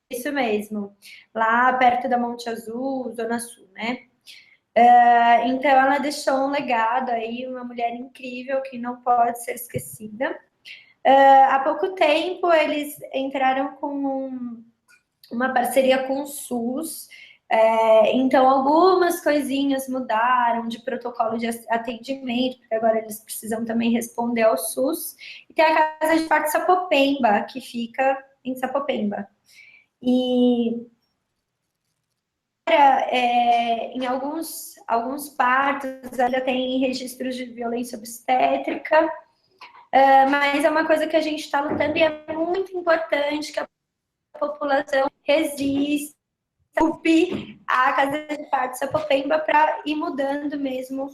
Isso mesmo, lá perto da Monte Azul, Zona Sul, né? Então ela deixou um legado aí, uma mulher incrível que não pode ser esquecida. Há pouco tempo eles entraram com uma parceria com o SUS, então algumas coisinhas mudaram de protocolo de atendimento, porque agora eles precisam também responder ao SUS. E tem a Casa de Parto Sapopemba, que fica em Sapopemba. E em alguns partos ainda tem registros de violência obstétrica, mas é uma coisa que a gente está lutando e é muito importante que a população resista a Casa de Parto Sapopemba para ir mudando mesmo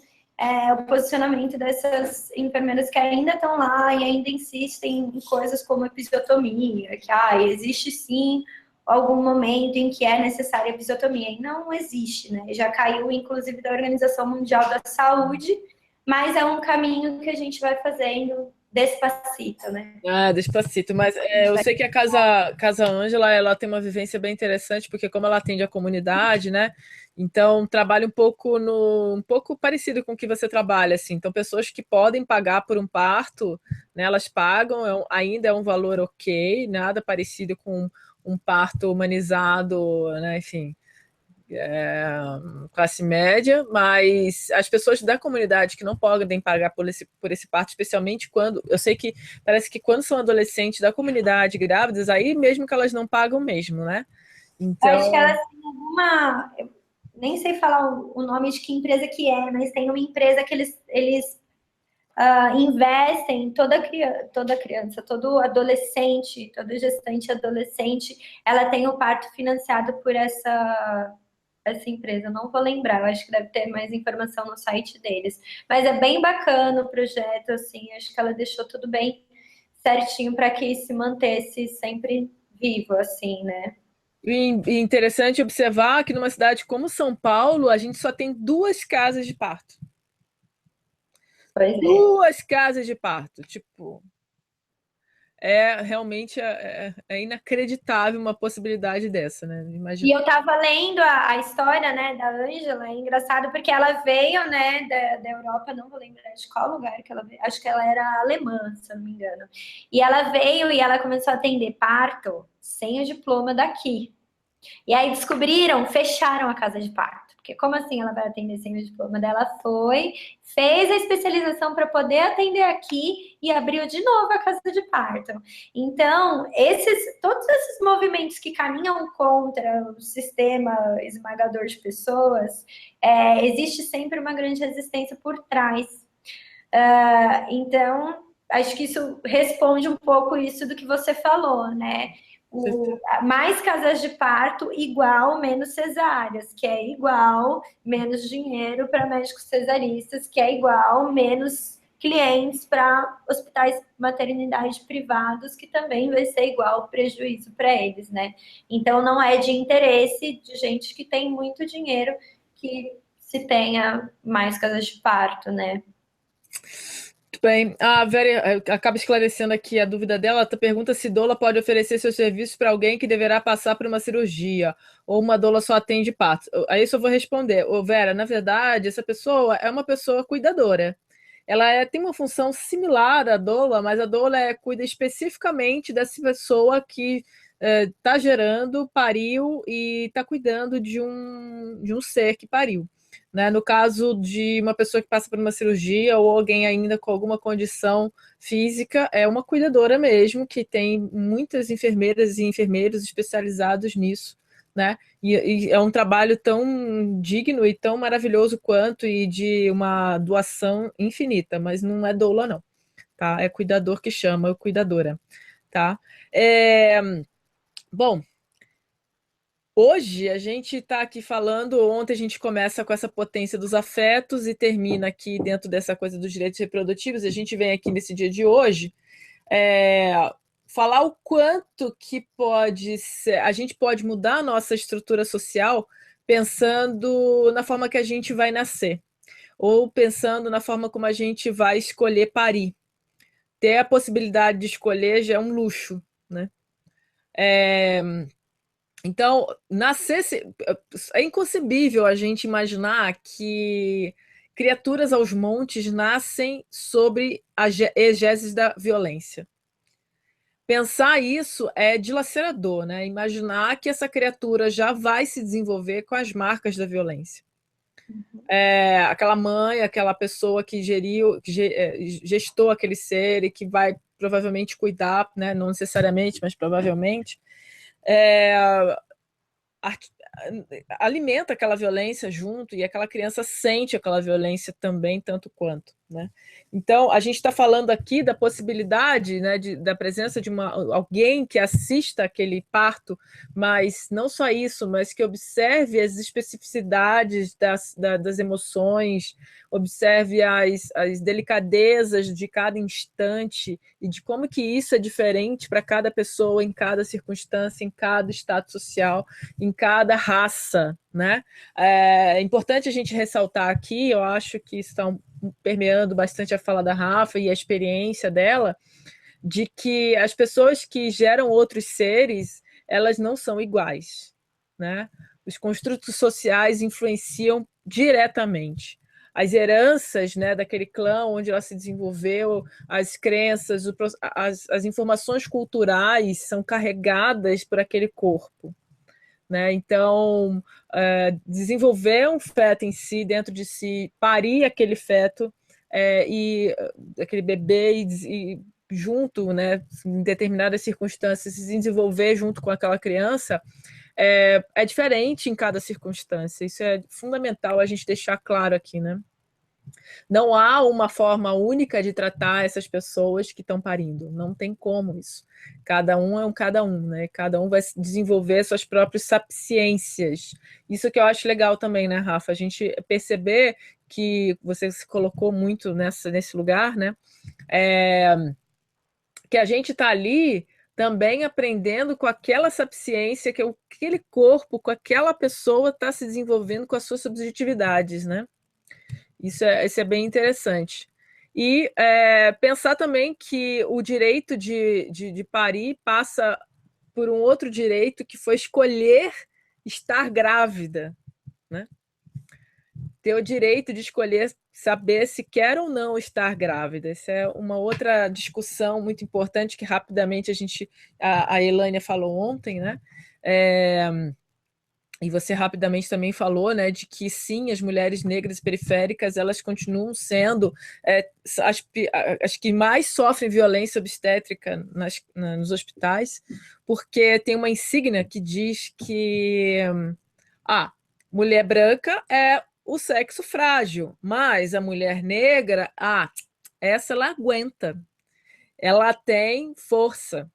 o posicionamento dessas enfermeiras que ainda estão lá e ainda insistem em coisas como episiotomia, que existe sim algum momento em que é necessária episiotomia. E não existe, né? Já caiu, inclusive, da Organização Mundial da Saúde, mas é um caminho que a gente vai fazendo despacito, né? Despacito. Mas eu sei que a Casa Ângela, ela tem uma vivência bem interessante, porque como ela atende a comunidade, né? Então trabalha um pouco parecido com o que você trabalha, assim. Então pessoas que podem pagar por um parto, né? Elas pagam, ainda é um valor ok, nada parecido com um parto humanizado, né? Enfim, classe média, mas as pessoas da comunidade que não podem pagar por esse parto, especialmente quando. Eu sei que parece que quando são adolescentes da comunidade grávidas, aí mesmo que elas não pagam mesmo, né? Eu acho que Então. elas têm alguma. Eu nem sei falar o nome de que empresa que é, mas tem uma empresa que eles investem em toda criança, todo adolescente, todo gestante adolescente, ela tem o parto financiado por essa empresa. Eu não vou lembrar, eu acho que deve ter mais informação no site deles. Mas é bem bacana o projeto, assim, acho que ela deixou tudo bem certinho para que se mantesse sempre vivo, assim, né? E interessante observar que numa cidade como São Paulo, a gente só tem duas casas de parto. Pois é. Duas casas de parto. Tipo, realmente inacreditável uma possibilidade dessa, né? E Imagina. eu tava lendo a história, né, da Ângela, é engraçado porque ela veio, né, da Europa, não vou lembrar de qual lugar que ela veio, acho que ela era alemã, se eu não me engano. E ela veio e ela começou a atender parto sem o diploma daqui. E aí descobriram, fecharam a casa de parto. Porque como assim ela vai atender sem o diploma dela? Foi, fez a especialização para poder atender aqui e abriu de novo a casa de parto. Então, todos esses movimentos que caminham contra o sistema esmagador de pessoas, existe sempre uma grande resistência por trás. Então, acho que isso responde um pouco isso do que você falou, né? Mais casas de parto igual menos cesáreas, que é igual menos dinheiro para médicos cesaristas, que é igual menos clientes para hospitais maternidade privados, que também vai ser igual prejuízo para eles, né? Então não é de interesse de gente que tem muito dinheiro que se tenha mais casas de parto, né? bem. A Vera acaba esclarecendo aqui a dúvida dela. Ela pergunta se doula pode oferecer seus serviços para alguém que deverá passar por uma cirurgia ou uma doula só atende partos. A isso eu vou responder. Ô, Vera, na verdade, essa pessoa é uma pessoa cuidadora. Ela tem uma função similar à doula, mas a doula cuida especificamente dessa pessoa que está gerando, pariu e está cuidando de um ser que pariu. Né? No caso de uma pessoa que passa por uma cirurgia ou alguém ainda com alguma condição física, é uma cuidadora mesmo, que tem muitas enfermeiras e enfermeiros especializados nisso, né? E é um trabalho tão digno e tão maravilhoso quanto, e de uma doação infinita, mas não é doula, não, tá? É cuidador que chama, é cuidadora, tá? Bom, hoje a gente está aqui falando, ontem a gente começa com essa potência dos afetos e termina aqui dentro dessa coisa dos direitos reprodutivos, e a gente vem aqui nesse dia de hoje falar o quanto que pode ser, a gente pode mudar a nossa estrutura social pensando na forma que a gente vai nascer, ou pensando na forma como a gente vai escolher parir. Ter a possibilidade de escolher já é um luxo, né? Então, é inconcebível a gente imaginar que criaturas aos montes nascem sobre a egésis da violência. Pensar isso é dilacerador, né? Imaginar que essa criatura já vai se desenvolver com as marcas da violência. Aquela mãe, aquela pessoa que gestou aquele ser e que vai provavelmente cuidar, né? Não necessariamente, mas provavelmente, alimenta aquela violência junto, e aquela criança sente aquela violência também, tanto quanto, né? Então, a gente está falando aqui da possibilidade, né, da presença de alguém que assista aquele parto, mas não só isso, mas que observe as especificidades das emoções, observe as delicadezas de cada instante e de como que isso é diferente para cada pessoa, em cada circunstância, em cada estado social, em cada raça, né? É importante a gente ressaltar aqui, eu acho que estão permeando bastante a fala da Rafa e a experiência dela, de que as pessoas que geram outros seres, elas não são iguais, né? Os construtos sociais influenciam diretamente. As heranças, né, daquele clã onde ela se desenvolveu, as crenças, as informações culturais são carregadas por aquele corpo. Né? Então, desenvolver um feto em si, dentro de si, parir aquele feto e aquele bebê e junto, né, em determinadas circunstâncias, se desenvolver junto com aquela criança, é diferente em cada circunstância. Isso é fundamental a gente deixar claro aqui, né? Não há uma forma única de tratar essas pessoas que estão parindo. Não tem como isso. Cada um é um cada um, né? Cada um vai desenvolver suas próprias sapiências. Isso que eu acho legal também, né, Rafa? A gente perceber que você se colocou muito nesse lugar, né? Que a gente está ali também aprendendo com aquela sapiência que aquele corpo, com aquela pessoa está se desenvolvendo com as suas subjetividades, né? Isso é bem interessante. E pensar também que o direito de parir passa por um outro direito, que foi escolher estar grávida, né? Ter o direito de escolher saber se quer ou não estar grávida. Essa é uma outra discussão muito importante que rapidamente a Elânia falou ontem, né? E você rapidamente também falou, né, de que sim, as mulheres negras periféricas, elas continuam sendo as que mais sofrem violência obstétrica nos hospitais, porque tem uma insígnia que diz que mulher branca é o sexo frágil, mas a mulher negra, essa ela aguenta, ela tem força,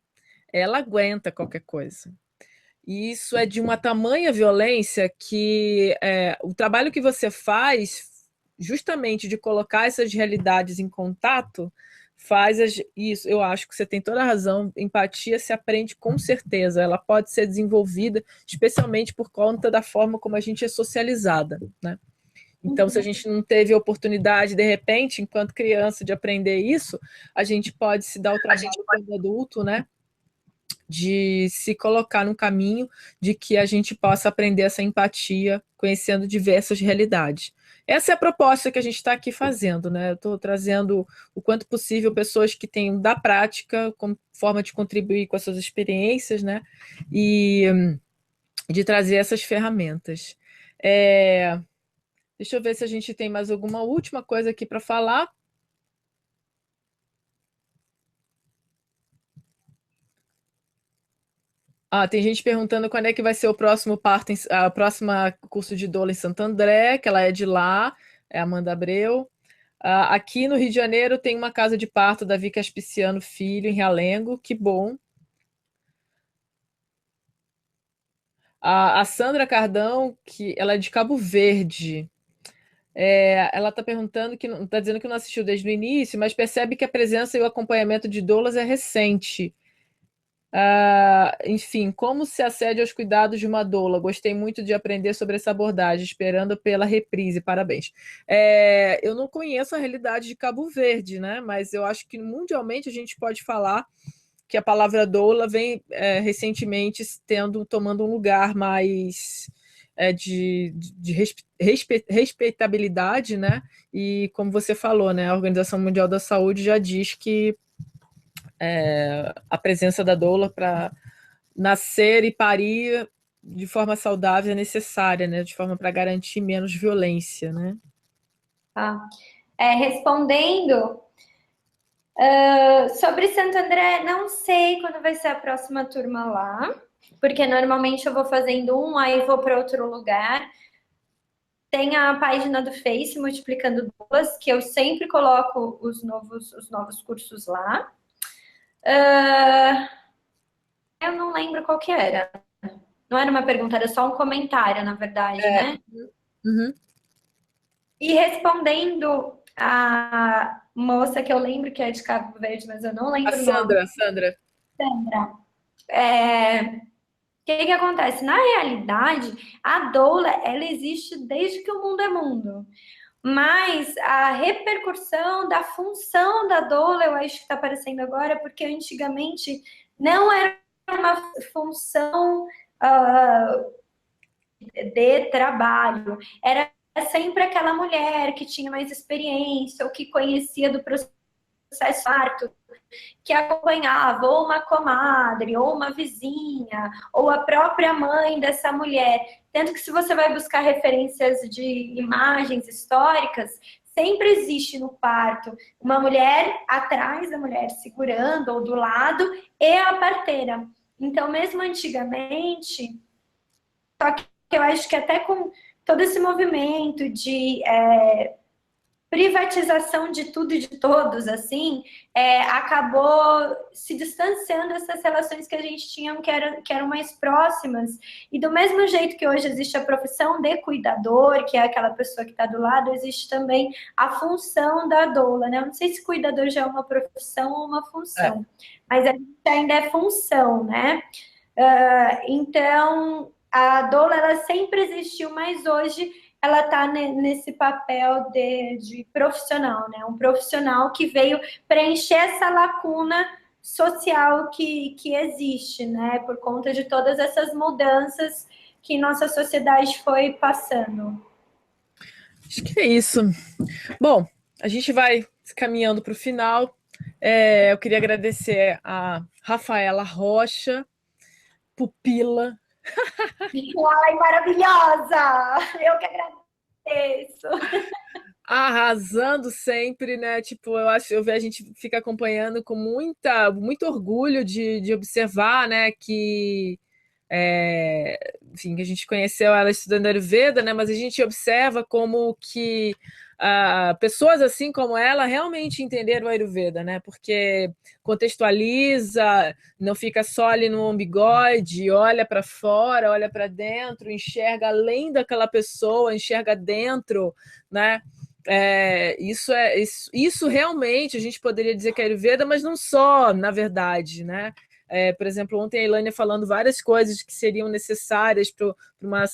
ela aguenta qualquer coisa. E isso é de uma tamanha violência que o trabalho que você faz, justamente de colocar essas realidades em contato, faz isso. Eu acho que você tem toda a razão. Empatia se aprende com certeza. Ela pode ser desenvolvida, especialmente por conta da forma como a gente é socializada, né? Então, se a gente não teve oportunidade, de repente, enquanto criança, de aprender isso, a gente pode se dar o trabalho quando adulto, né? De se colocar no caminho de que a gente possa aprender essa empatia, conhecendo diversas realidades. Essa é a proposta que a gente está aqui fazendo, né? Eu estou trazendo o quanto possível pessoas que tenham da prática como forma de contribuir com as suas experiências, né? E de trazer essas ferramentas. Deixa eu ver se a gente tem mais alguma última coisa aqui para falar. Tem gente perguntando quando é que vai ser o próximo parto, a próxima curso de doula em Santo André, que ela é de lá, é Amanda Abreu. Aqui no Rio de Janeiro tem uma casa de parto da Davi Caspiciano Filho, em Realengo, que bom. A Sandra Cardão, que ela é de Cabo Verde. Ela está perguntando que está dizendo que não assistiu desde o início, mas percebe que a presença e o acompanhamento de doulas é recente. Enfim, como se acede aos cuidados de uma doula? Gostei muito de aprender sobre essa abordagem, esperando pela reprise. Parabéns. Eu não conheço a realidade de Cabo Verde, né? Mas eu acho que mundialmente a gente pode falar que a palavra doula vem recentemente tomando um lugar mais de respeitabilidade, né? E como você falou, né? A Organização Mundial da Saúde já diz que a presença da doula para nascer e parir de forma saudável é necessária, né? De forma para garantir menos violência, né? Respondendo sobre Santo André, não sei quando vai ser a próxima turma lá, porque normalmente eu vou fazendo um, aí vou para outro lugar. Tem a página do Face Multiplicando Doulas, que eu sempre coloco os novos cursos lá. Eu não lembro qual que era. Não era uma pergunta, era só um comentário, na verdade, né? Uhum. E respondendo a moça que eu lembro que é de Cabo Verde, mas eu não lembro o nome. Sandra. Sandra. O que acontece? Na realidade, a doula, ela existe desde que o mundo é mundo. Mas a repercussão da função da doula, eu acho que está aparecendo agora, porque antigamente não era uma função de trabalho. Era sempre aquela mulher que tinha mais experiência ou que conhecia do processo parto, que acompanhava ou uma comadre, ou uma vizinha, ou a própria mãe dessa mulher. Tanto que se você vai buscar referências de imagens históricas, sempre existe no parto uma mulher atrás da mulher segurando ou do lado e a parteira. Então, mesmo antigamente, só que eu acho que até com todo esse movimento de privatização de tudo e de todos, assim, acabou se distanciando dessas relações que a gente tinha que eram mais próximas. E do mesmo jeito que hoje existe a profissão de cuidador, que é aquela pessoa que está do lado, existe também a função da doula, né? Eu não sei se cuidador já é uma profissão ou uma função, mas a gente ainda é função, né? Então, a doula, ela sempre existiu, mas hoje ela está nesse papel de profissional, né? Um profissional que veio preencher essa lacuna social que existe, né? Por conta de todas essas mudanças que nossa sociedade foi passando. Acho que é isso. Bom, a gente vai caminhando para o final. Eu queria agradecer a Rafaela Rocha, pupila. Ai, maravilhosa! Eu que agradeço. Arrasando sempre, né? Tipo, a gente fica acompanhando com muito orgulho de observar, né, que enfim, que a gente conheceu ela estudando Ayurveda, né? Mas a gente observa como que pessoas assim como ela realmente entenderam o Ayurveda, né? Porque contextualiza, não fica só ali no umbigode, olha para fora, olha para dentro, enxerga além daquela pessoa, enxerga dentro, né? Isso realmente a gente poderia dizer que é Ayurveda, mas não só, na verdade, né? Por exemplo, ontem a Ilânia falando várias coisas que seriam necessárias para uma,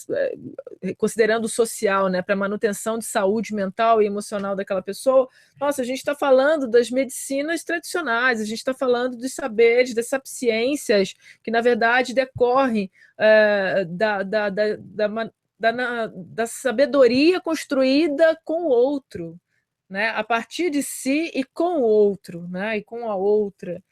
considerando o social, né, para a manutenção de saúde mental e emocional daquela pessoa. Nossa, a gente está falando das medicinas tradicionais, a gente está falando dos saberes, das ciências que, na verdade, decorrem da sabedoria construída com o outro, né? A partir de si e com o outro, né? E com a outra.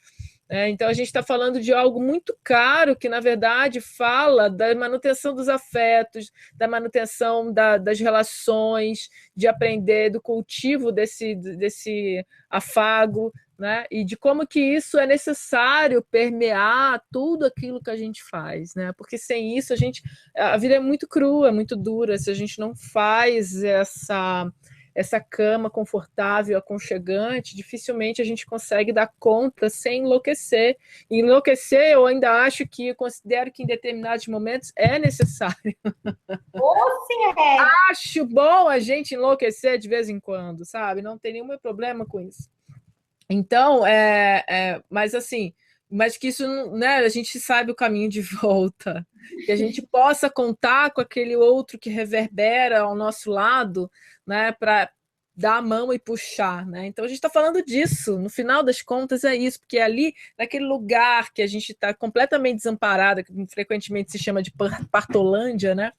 Então, a gente está falando de algo muito caro que, na verdade, fala da manutenção dos afetos, da manutenção das relações, de aprender do cultivo desse afago, né? E de como que isso é necessário permear tudo aquilo que a gente faz, né? Porque sem isso a vida é muito crua, é muito dura. Se a gente não faz essa cama confortável, aconchegante, dificilmente a gente consegue dar conta sem enlouquecer. E enlouquecer, eu ainda acho que, considero que em determinados momentos é necessário. Ou se é. Acho bom a gente enlouquecer de vez em quando, sabe? Não tem nenhum problema com isso. Então, mas assim, mas que isso, né, a gente sabe o caminho de volta, que a gente possa contar com aquele outro que reverbera ao nosso lado, né, para dar a mão e puxar, né? Então a gente está falando disso. No final das contas é isso, porque ali, naquele lugar que a gente está completamente desamparada, que frequentemente se chama de partolândia, né?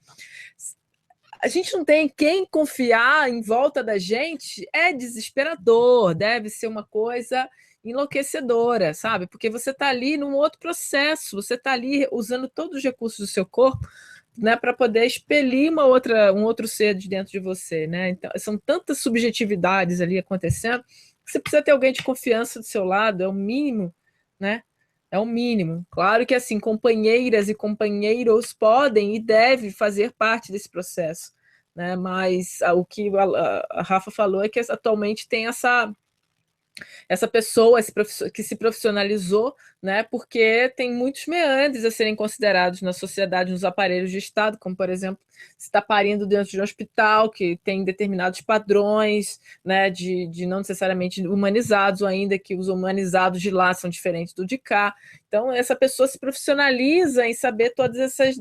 A gente não tem quem confiar em volta da gente, é desesperador, deve ser uma coisa enlouquecedora, sabe? Porque você está ali num outro processo, você está ali usando todos os recursos do seu corpo, né, para poder expelir um outro ser de dentro de você, né? Então, são tantas subjetividades ali acontecendo que você precisa ter alguém de confiança do seu lado, é o mínimo, né? É o mínimo. Claro que assim, companheiras e companheiros podem e devem fazer parte desse processo, né? Mas o que a Rafa falou é que atualmente tem essa pessoa que se profissionalizou, né, porque tem muitos meandros a serem considerados na sociedade, nos aparelhos de Estado, como, por exemplo, se está parindo dentro de um hospital, que tem determinados padrões, né, de não necessariamente humanizados, ou ainda que os humanizados de lá são diferentes do de cá. Então, essa pessoa se profissionaliza em saber todos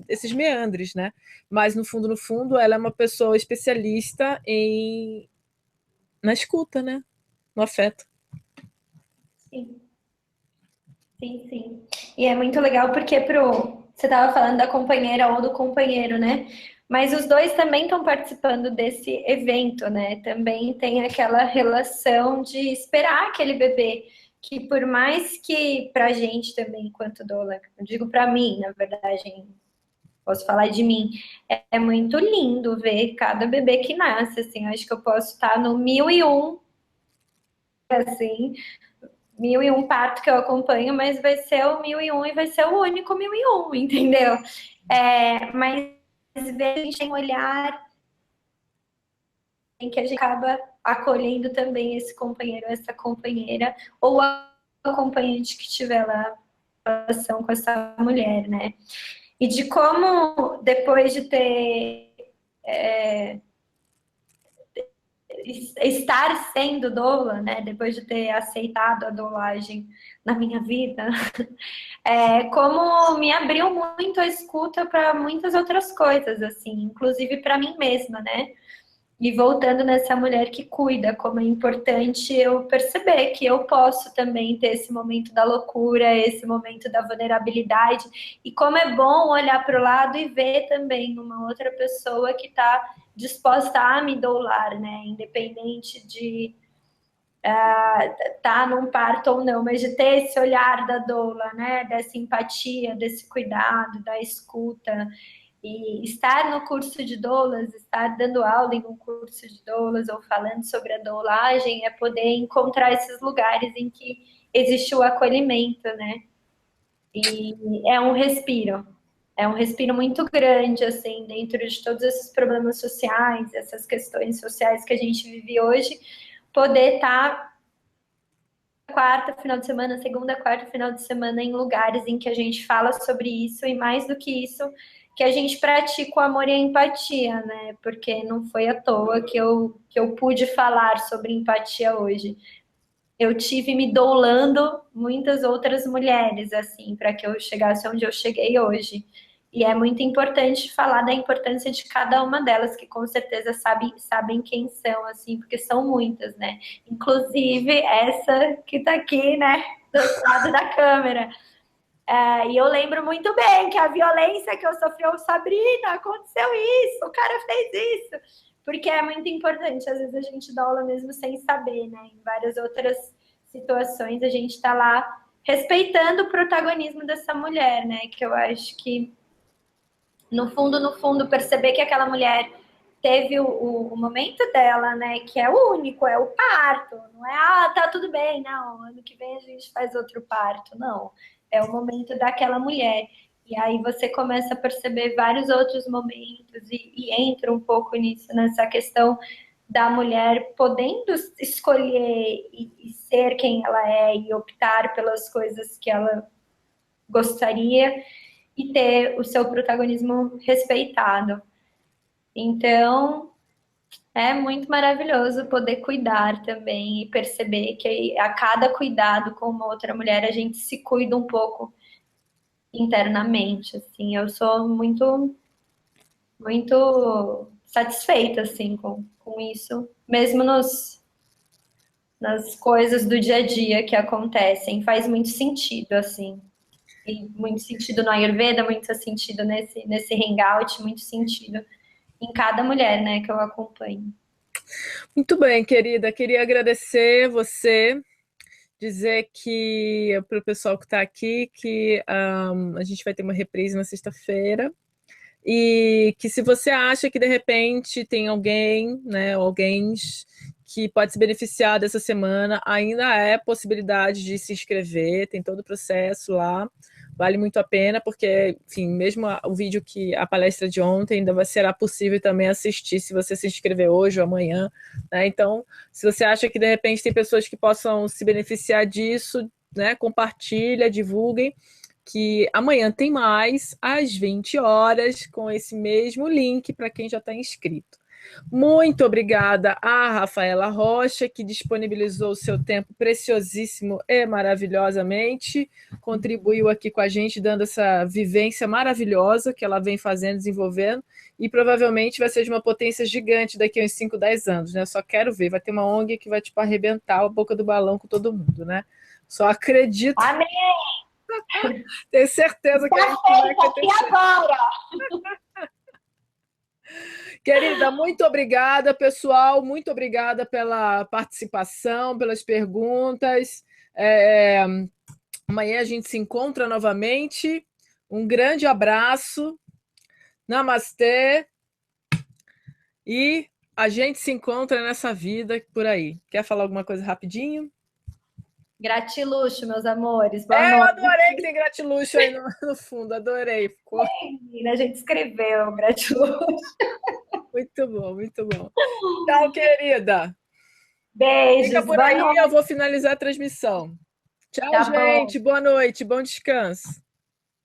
esses meandros, né? Mas, no fundo, ela é uma pessoa especialista na escuta, né? No afeto. Sim. Sim, sim. E é muito legal porque você estava falando da companheira ou do companheiro, né? Mas os dois também estão participando desse evento, né? Também tem aquela relação de esperar aquele bebê, que por mais que pra gente também, enquanto doula, eu digo pra mim, na verdade, posso falar de mim, é muito lindo ver cada bebê que nasce, assim, eu acho que eu posso estar no 1001, assim, 1001 parto que eu acompanho, mas vai ser o 1001 e vai ser o único 1001, entendeu? Mas ver a gente tem um olhar em que a gente acaba acolhendo também esse companheiro, essa companheira, ou a acompanhante que estiver lá em relação com essa mulher, né? E de como, depois de ter estar sendo doula, né, depois de ter aceitado a doulagem na minha vida, como me abriu muito a escuta para muitas outras coisas, assim, inclusive para mim mesma, né? E voltando nessa mulher que cuida, como é importante eu perceber que eu posso também ter esse momento da loucura, esse momento da vulnerabilidade, e como é bom olhar para o lado e ver também uma outra pessoa que está disposta a me doular, né? Independente de estar num parto ou não, mas de ter esse olhar da doula, né? Dessa empatia, desse cuidado, da escuta. E estar no curso de doulas, estar dando aula em um curso de doulas ou falando sobre a doulagem é poder encontrar esses lugares em que existe o acolhimento, né? E é um respiro muito grande, assim, dentro de todos esses problemas sociais, essas questões sociais que a gente vive hoje, poder estar quarta, final de semana, segunda, quarta, final de semana em lugares em que a gente fala sobre isso e mais do que isso, que a gente pratica o amor e a empatia, né? Porque não foi à toa que eu pude falar sobre empatia hoje. eu tive me doulando muitas outras mulheres, assim, para que eu chegasse onde eu cheguei hoje. E é muito importante falar da importância de cada uma delas, que com certeza sabem quem são, assim, porque são muitas, né? Inclusive essa que tá aqui, né, do outro lado da câmera. E eu lembro muito bem que a violência que eu sofri, eu, Sabrina, aconteceu isso, o cara fez isso. Porque é muito importante, às vezes a gente dá aula mesmo sem saber, né? Em várias outras situações a gente tá lá respeitando o protagonismo dessa mulher, né? Que eu acho que, no fundo, perceber que aquela mulher teve o momento dela, né? Que é o único, é o parto. Não é, tá tudo bem, não, ano que vem a gente faz outro parto. Não, é o momento daquela mulher. E aí você começa a perceber vários outros momentos e entra um pouco nisso, nessa questão da mulher podendo escolher e ser quem ela é e optar pelas coisas que ela gostaria e ter o seu protagonismo respeitado. Então, é muito maravilhoso poder cuidar também e perceber que a cada cuidado com uma outra mulher a gente se cuida um pouco internamente, assim. Eu sou muito satisfeita assim com isso, mesmo nas coisas do dia a dia que acontecem, faz muito sentido assim. E muito sentido no Ayurveda, muito sentido nesse hangout, muito sentido em cada mulher, né, que eu acompanho. Muito bem, querida. Queria agradecer você, dizer que para o pessoal que está aqui que a gente vai ter uma reprise na sexta-feira e que se você acha que de repente tem alguém, né, alguém que pode se beneficiar dessa semana, ainda é possibilidade de se inscrever, tem todo o processo lá. Vale muito a pena, porque, enfim, mesmo o vídeo que a palestra de ontem ainda será possível também assistir se você se inscrever hoje ou amanhã, né? Então, se você acha que de repente tem pessoas que possam se beneficiar disso, né? Compartilha, divulguem, que amanhã tem mais às 20 horas com esse mesmo link para quem já está inscrito. Muito obrigada a Rafaela Rocha, que disponibilizou o seu tempo preciosíssimo e maravilhosamente, contribuiu aqui com a gente, dando essa vivência maravilhosa que ela vem fazendo, desenvolvendo, e provavelmente vai ser de uma potência gigante daqui a uns 5, 10 anos, né? Só quero ver, vai ter uma ONG que vai, tipo, arrebentar a boca do balão com todo mundo, né? Só acredito. Amém! Tenho certeza que a gente vai acontecer. Agora! Querida, muito obrigada, pessoal. Muito obrigada pela participação, pelas perguntas. Amanhã a gente se encontra novamente. Um grande abraço. Namastê. E a gente se encontra nessa vida por aí. Quer falar alguma coisa rapidinho? Gratiluz, meus amores. Boa noite. Eu adorei que tem gratiluz aí no fundo. Adorei. Ficou... A gente escreveu gratiluz. Muito bom, muito bom. Tchau, querida. Beijos. Fica por aí, eu vou finalizar a transmissão. Tchau, Tá gente. bom. Boa noite, bom descanso.